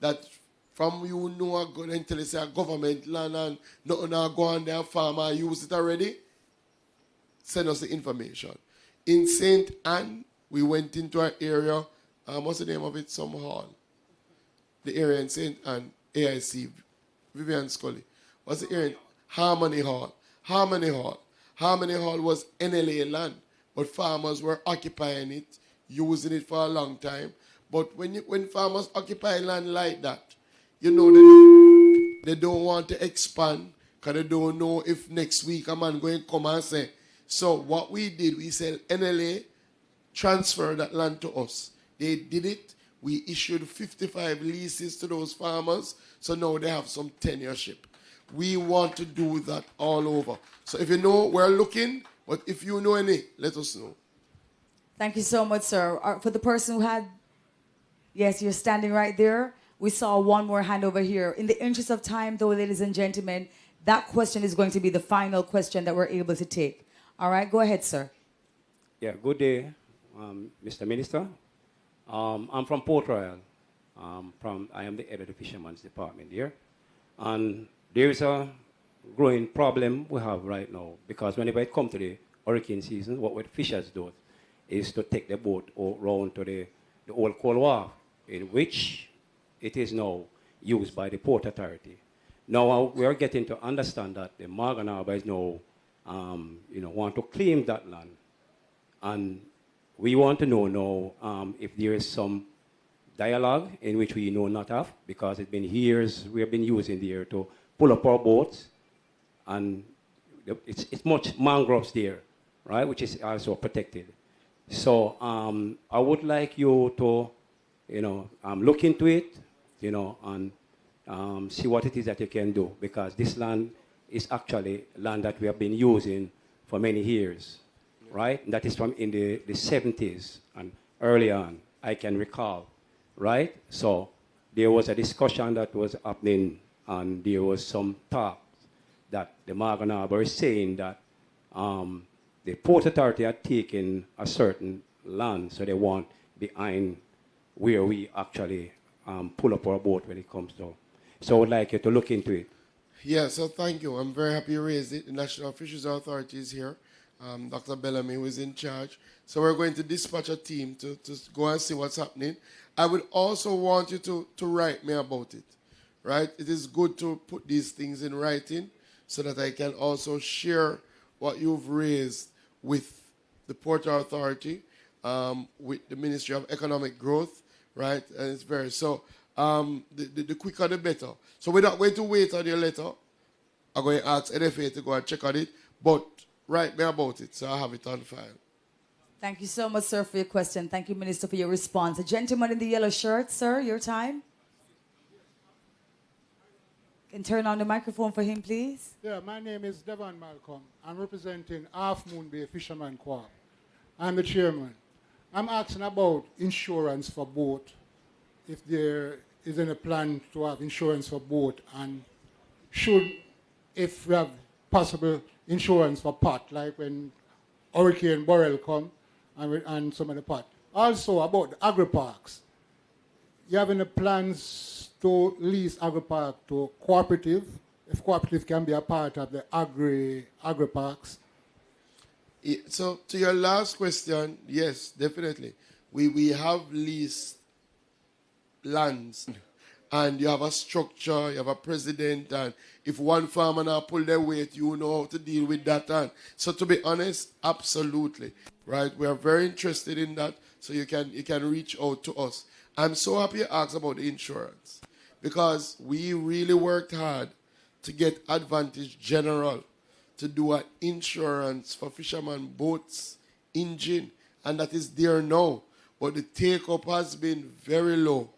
that from you know a good until it's a government land and nothing go on there, farmer use it already, send us the information. In St. Anne, we went into an area, what's the name of it? Some hall. The area in St. Anne, AIC, Vivian Scully. What's the area? Harmony Hall. Harmony Hall. Harmony Hall was NLA land, but farmers were occupying it, using it for a long time. But when farmers occupy land like that, you know, they don't want to expand because they don't know if next week a man going to come and say. So what we did, we said NLA transfer that land to us. They did it. We issued 55 leases to those farmers. So now they have some tenureship. We want to do that all over. So if you know, we're looking. But if you know any, let us know. Thank you so much, sir. For the person who had, yes, you're standing right there. We saw one more hand over here. In the interest of time, though, ladies and gentlemen, that question is going to be the final question that we're able to take. All right, go ahead, sir. Yeah, good day, Mr. Minister. I'm from Port Royal. I am the head of the Fishermen's Department here. And there is a growing problem we have right now because whenever it comes to the hurricane season, what the fishers do is to take the boat around to the old Cold Wharf, in which it is now used by the Port Authority. Now we are getting to understand that the Morgan Harbour is now, want to claim that land. And we want to know now if there is some dialogue in which we know not of, because it's been years we have been using the air to pull up our boats, and it's much mangroves there, right, which is also protected. So I would like you to, look into it, and see what it is that you can do, because this land is actually land that we have been using for many years, right? That is from in the 70s and early on, I can recall, right? So there was a discussion that was happening, and there was some talk that the Morgan Harbour is saying that the Port Authority had taken a certain land, so they want behind where we actually pull up our boat when it comes to. So I would like you to look into it. Yeah, so thank you. I'm very happy you raised it. The National Fisheries Authority is here. Dr. Bellamy, who is in charge. So we're going to dispatch a team to go and see what's happening. I would also want you to write me about it, right? It is good to put these things in writing so that I can also share what you've raised with the Port Authority, with the Ministry of Economic Growth, right? And it's very, so the quicker the better. So we're not going to wait on your letter. I'm going to ask NFA to go and check on it, but write me about it so I have it on file. Thank you so much, sir, for your question. Thank you, Minister, for your response. The gentleman in the yellow shirt, sir, your time. And turn on the microphone for him, please. Yeah, my name is Devon Malcolm. I'm representing Half Moon Bay Fisherman Co-op. I'm the chairman. I'm asking about insurance for boat, if there is any plan to have insurance for boat, and if we have possible insurance for pot, like when Hurricane Burrell come and some of the pot. Also about the agri-parks. You have any plans to lease agri-park to cooperative, if cooperative can be a part of the agri-parks? So to your last question, yes, definitely. We have leased lands, and you have a structure, you have a president, and if one farmer now pull their weight, you know how to deal with that. And so to be honest, absolutely, right? We are very interested in that, so you can reach out to us. I'm so happy you asked about the insurance, because we really worked hard to get Advantage General to do an insurance for fishermen boats, engine, and that is there now. But the take-up has been very low.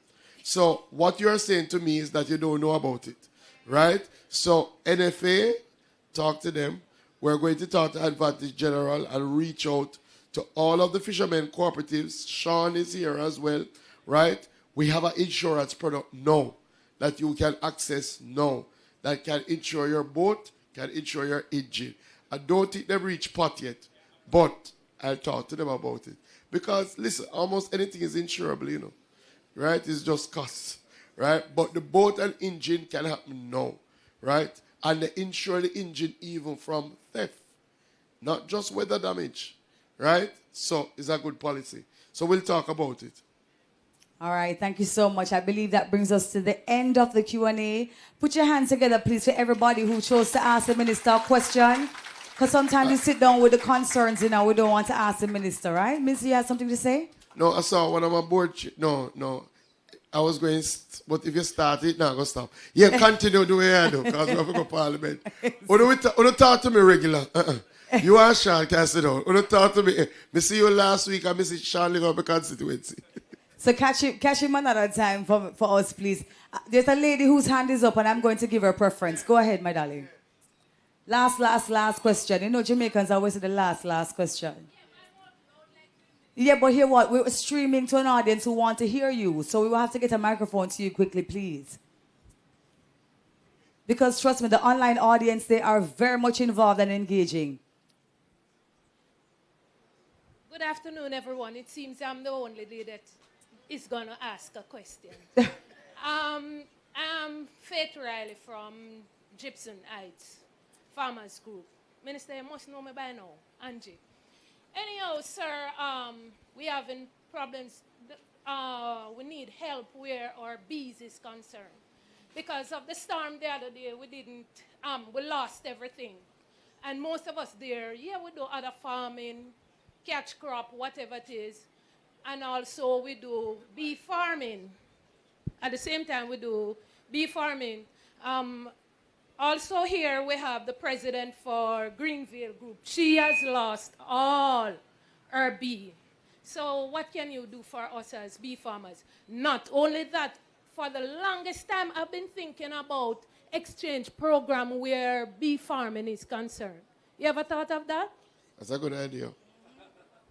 So what you're saying to me is that you don't know about it, right? So NFA, talk to them. We're going to talk to Advantage General and reach out to all of the fishermen cooperatives. Sean is here as well, right? We have an insurance product now that you can access now that can insure your boat, can insure your engine. I don't think they've reached pot yet, but I'll talk to them about it. Because, listen, almost anything is insurable, you know, right? It's just costs, right? But the boat and engine can happen now, right? And they insure the engine even from theft, not just weather damage, right? So it's a good policy. So we'll talk about it. All right, thank you so much. I believe that brings us to the end of the Q&A. Put your hands together, please, for everybody who chose to ask the minister a question. Because sometimes you sit down with the concerns, you know, we don't want to ask the minister, right? Minister, you have something to say? No, I saw one of my board. No. I was going, but if you start it, now go stop. Yeah, continue the way I do, because we have to go parliament. Don't talk to me regular. You are Sean, can sit down. Don't talk to me. I see you last week, and I see Sean live up a constituency. So catch him another time for us, please. There's a lady whose hand is up, and I'm going to give her preference. Go ahead, my darling. Last question. You know, Jamaicans always say the last question. Yeah, but hear what? We're streaming to an audience who want to hear you, so we will have to get a microphone to you quickly, please. Because trust me, the online audience, they are very much involved and engaging. Good afternoon, everyone. It seems I'm the only lady that is going to ask a question. I'm Faith Riley from Gibson Heights Farmers Group. Minister, you must know me by now, Angie. Anyhow, sir, we having problems. We need help where our bees is concerned. Because of the storm the other day, we lost everything. And most of us there, yeah, we do other farming, catch crop, whatever it is. And also we do bee farming. At the same time, we do bee farming. Also here we have the president for Greenville Group. She has lost all her bee. So what can you do for us as bee farmers? Not only that, for the longest time I've been thinking about exchange program where bee farming is concerned. You ever thought of that? That's a good idea.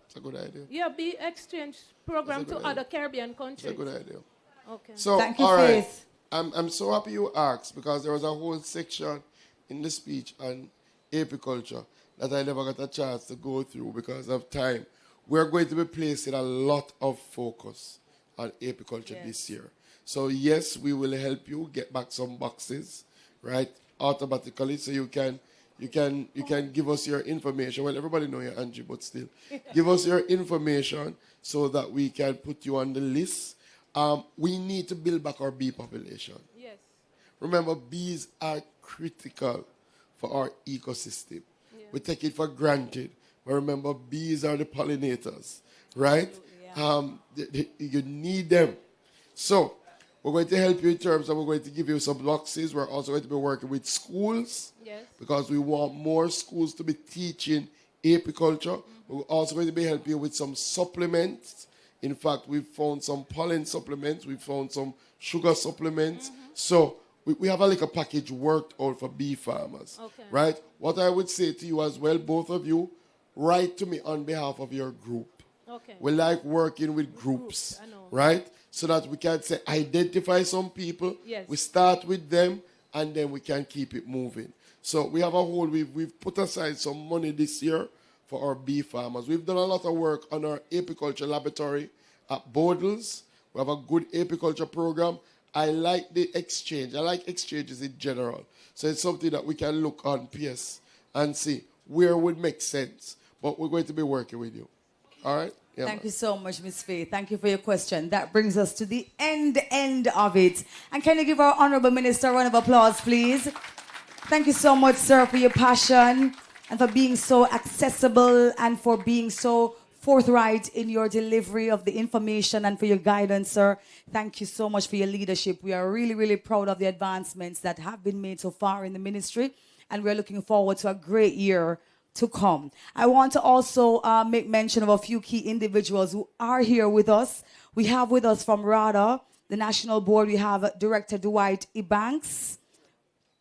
It's a good idea. Yeah, bee exchange program to other Caribbean countries. It's a good idea. Okay. So, thank you, all right. Faith. I'm so happy you asked, because there was a whole section in the speech on apiculture that I never got a chance to go through because of time. We're going to be placing a lot of focus on apiculture this year. So yes, we will help you get back some boxes, right, automatically, so you can give us your information. Well, everybody know you, Angie, but still, give us your information so that we can put you on the list. We need to build back our bee population. Yes. Remember, bees are critical for our ecosystem. Yeah. We take it for granted. But remember, bees are the pollinators, right? Yeah. You need them. So we're going to help you in terms of, we're going to give you some boxes. We're also going to be working with schools, because we want more schools to be teaching apiculture. We're also going to be helping you with some supplements. In fact, we've found some pollen supplements. We've found some sugar supplements. So we have a little package worked out for bee farmers. Okay. Right? What I would say to you as well, both of you, write to me on behalf of your group. Okay. We like working with groups, I know. right? So that we can say, identify some people, Yes. we start with them, and then we can keep it moving. So we have a whole, we've put aside some money this year for our bee farmers. We've done a lot of work on our apiculture laboratory at Bodles. We have a good apiculture program. I like the exchange. I like exchanges in general. So it's something that we can look on PS and see where would make sense. But we're going to be working with you. All right? Yeah, Thank you so much, Ms. Faye. Thank you for your question. That brings us to the end of it. And can you give our Honorable Minister a round of applause, please? Thank you so much, sir, for your passion and for being so accessible and for being so forthright in your delivery of the information and for your guidance, sir. Thank you so much for your leadership. We are really, really proud of the advancements that have been made so far in the ministry, and we're looking forward to a great year to come. I want to also make mention of a few key individuals who are here with us. We have with us from RADA, the National Board, we have Director Dwight Ebanks,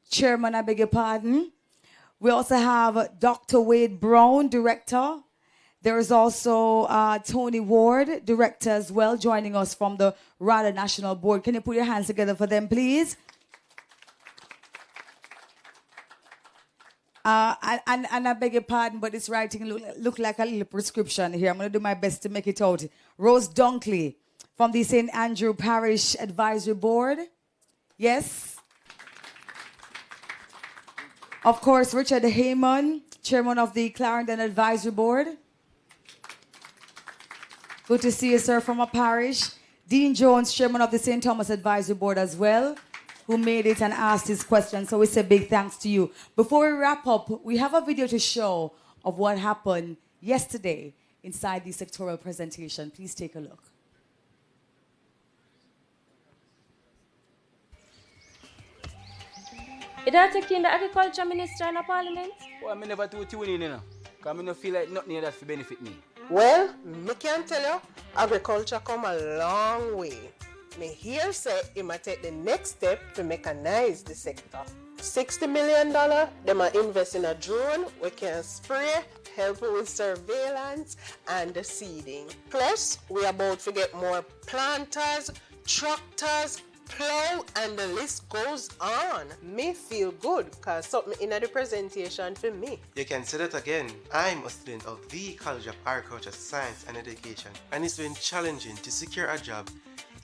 Chairman, I beg your pardon. We also have Dr. Wade Brown, Director. There is also Tony Ward, Director as well, joining us from the RADA National Board. Can you put your hands together for them, please? And I beg your pardon, but this writing look like a little prescription here. I'm going to do my best to make it out. Rose Dunkley from the St. Andrew Parish Advisory Board. Yes. Of course, Richard Heyman, Chairman of the Clarendon Advisory Board. Good to see you, sir, from a parish. Dean Jones, Chairman of the St. Thomas Advisory Board as well, who made it and asked his question. So we say big thanks to you. Before we wrap up, we have a video to show of what happened yesterday inside the sectoral presentation. Please take a look. It don't take in the agriculture minister in the parliament? Well, I never too tune in, you know. Because I don't feel like nothing that will benefit me. Well, me can tell you, agriculture come a long way. Me here say it might take the next step to mechanize the sector. $60 million, them are invest in a drone we can spray, help with surveillance and the seeding. Plus, we about to get more planters, tractors, plow, and the list goes on. Me feel good because something in the presentation for me. You can say that again. I'm a student of the College of Agriculture, Science and Education, and it's been challenging to secure a job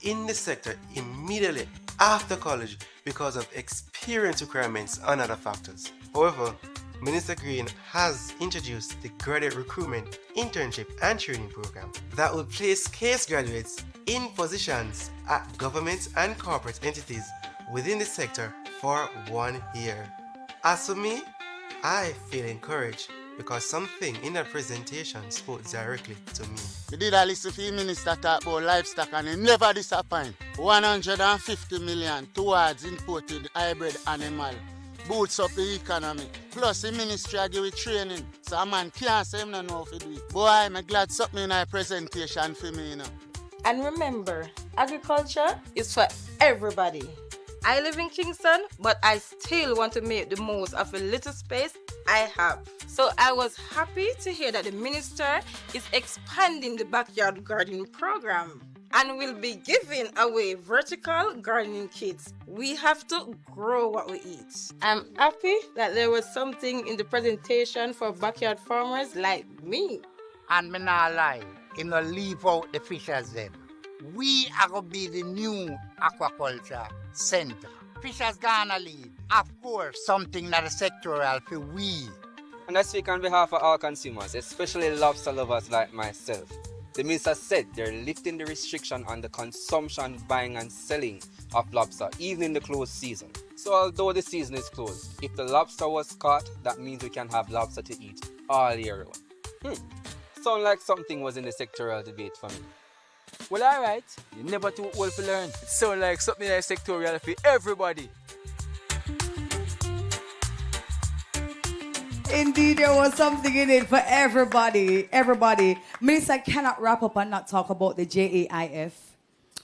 in the sector immediately after college because of experience requirements and other factors. However, Minister Green has introduced the Graduate Recruitment, Internship and Training Program that will place case graduates in positions at government and corporate entities within the sector for 1 year. As for me, I feel encouraged because something in that presentation spoke directly to me. You did a listen to the minister talk about livestock and he never disappoint. 150 million towards imported hybrid animal. Boots up the economy. Plus the ministry I give it training. So a man can't say him no know how to do it. Boy, I'm glad something in our presentation for me, you know. And remember, agriculture is for everybody. I live in Kingston, but I still want to make the most of a little space I have. So I was happy to hear that the minister is expanding the backyard gardening program and will be giving away vertical gardening kits. We have to grow what we eat. I'm happy that there was something in the presentation for backyard farmers like me. And me not lie, you know, leave out the fishers them. We are going to be the new aquaculture center. Fishers gonna lead. Of course, something that is sectoral for we. And I speak on behalf of all consumers, especially lobster lovers like myself. The minister said they're lifting the restriction on the consumption, buying and selling of lobster, even in the closed season. So although the season is closed, if the lobster was caught, that means we can have lobster to eat all year round. Sound like something was in the sectoral debate for me. Well, alright, you're never too old to learn. It sounds like something like sectorial for everybody. Indeed, there was something in it for everybody. Everybody. Minister, I cannot wrap up and not talk about the JAIF.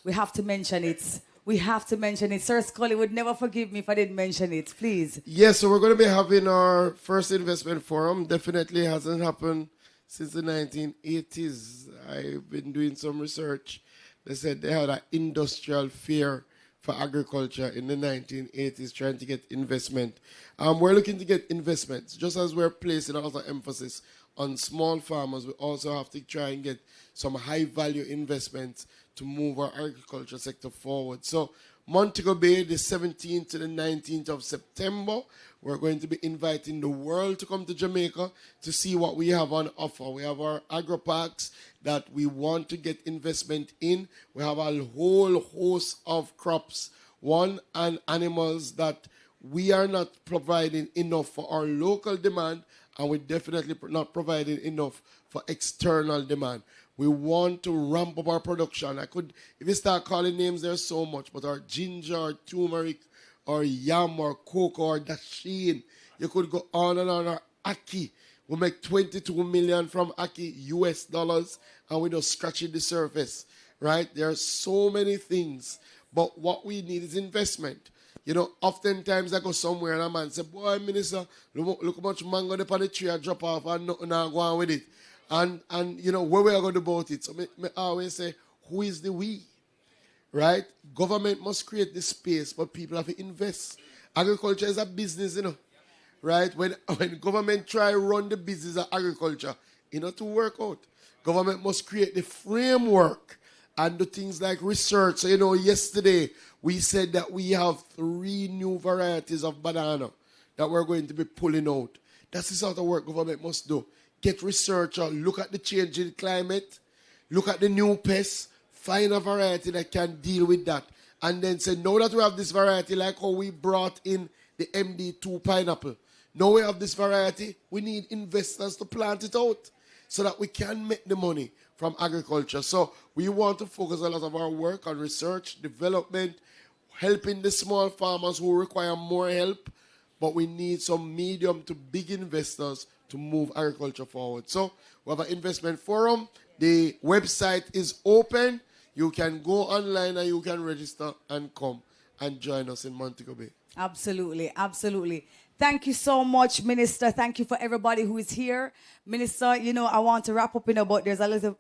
We have to mention it. We have to mention it. Sir Scully would never forgive me if I didn't mention it. Please. Yes, so we're going to be having our first investment forum. Definitely hasn't happened since the 1980s. I've been doing some research. They said they had an industrial fair for agriculture in the 1980s trying to get investment. We're looking to get investments. Just as we're placing a lot of emphasis on small farmers, we also have to try and get some high-value investments to move our agriculture sector forward. So Montego Bay, the 17th to the 19th of September, we're going to be inviting the world to come to Jamaica to see what we have on offer. We have our agro-parks that we want to get investment in. We have a whole host of crops, and animals that we are not providing enough for our local demand, and we're definitely not providing enough for external demand. We want to ramp up our production. If you start calling names, there's so much, but our ginger, or turmeric, or yam, or cocoa, or dasheen, you could go on and on. Our ackee, we make 22 million from ackee US dollars, and we're just scratching the surface, right? There are so many things, but what we need is investment. You know, oftentimes I go somewhere and a man say, boy, minister, look how much mango they on the tree I drop off and nothing I go on with it. And you know, where we are going to do about it? So I always say, who is the we? Right? Government must create the space, but people have to invest. Agriculture is a business, you know. Right? When government try to run the business of agriculture, you know, to work out. Government must create the framework and do things like research. So, you know, yesterday we said that we have 3 new varieties of banana that we're going to be pulling out. That's the sort of work government must do. Get research out, look at the changing climate, look at the new pests, find a variety that can deal with that. And then say, now that we have this variety, like how we brought in the MD2 pineapple, now we have this variety, we need investors to plant it out so that we can make the money from agriculture. So we want to focus a lot of our work on research, development, helping the small farmers who require more help, but we need some medium to big investors to move agriculture forward. So we have an investment forum. The website is open. You can go online and you can register and come and join us in Montego Bay. Absolutely, absolutely. Thank you so much, Minister. Thank you for everybody who is here. Minister, you know, I want to wrap up, but there's a little...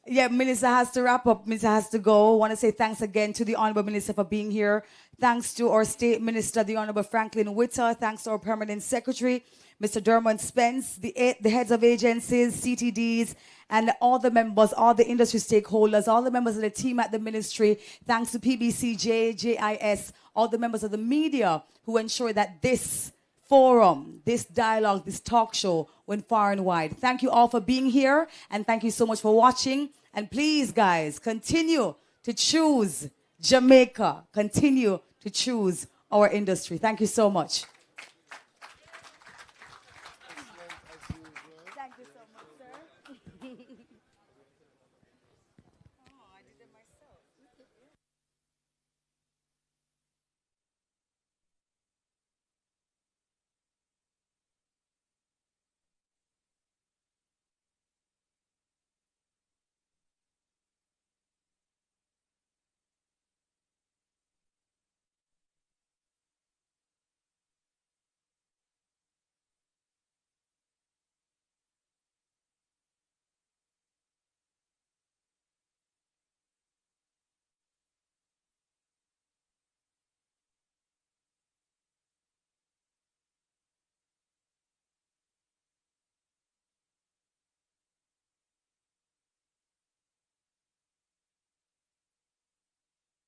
Yeah, Minister has to wrap up. Minister has to go. I want to say thanks again to the Honorable Minister for being here. Thanks to our State Minister, the Honorable Franklin Witter. Thanks to our Permanent Secretary, Mr. Dermot Spence, the heads of agencies, CTDs, and all the members, all the industry stakeholders, all the members of the team at the ministry. Thanks to PBCJ, JIS, all the members of the media who ensure that this forum, this dialogue, this talk show went far and wide. Thank you all for being here, and thank you so much for watching. And please, guys, continue to choose Jamaica. Continue to choose our industry. Thank you so much.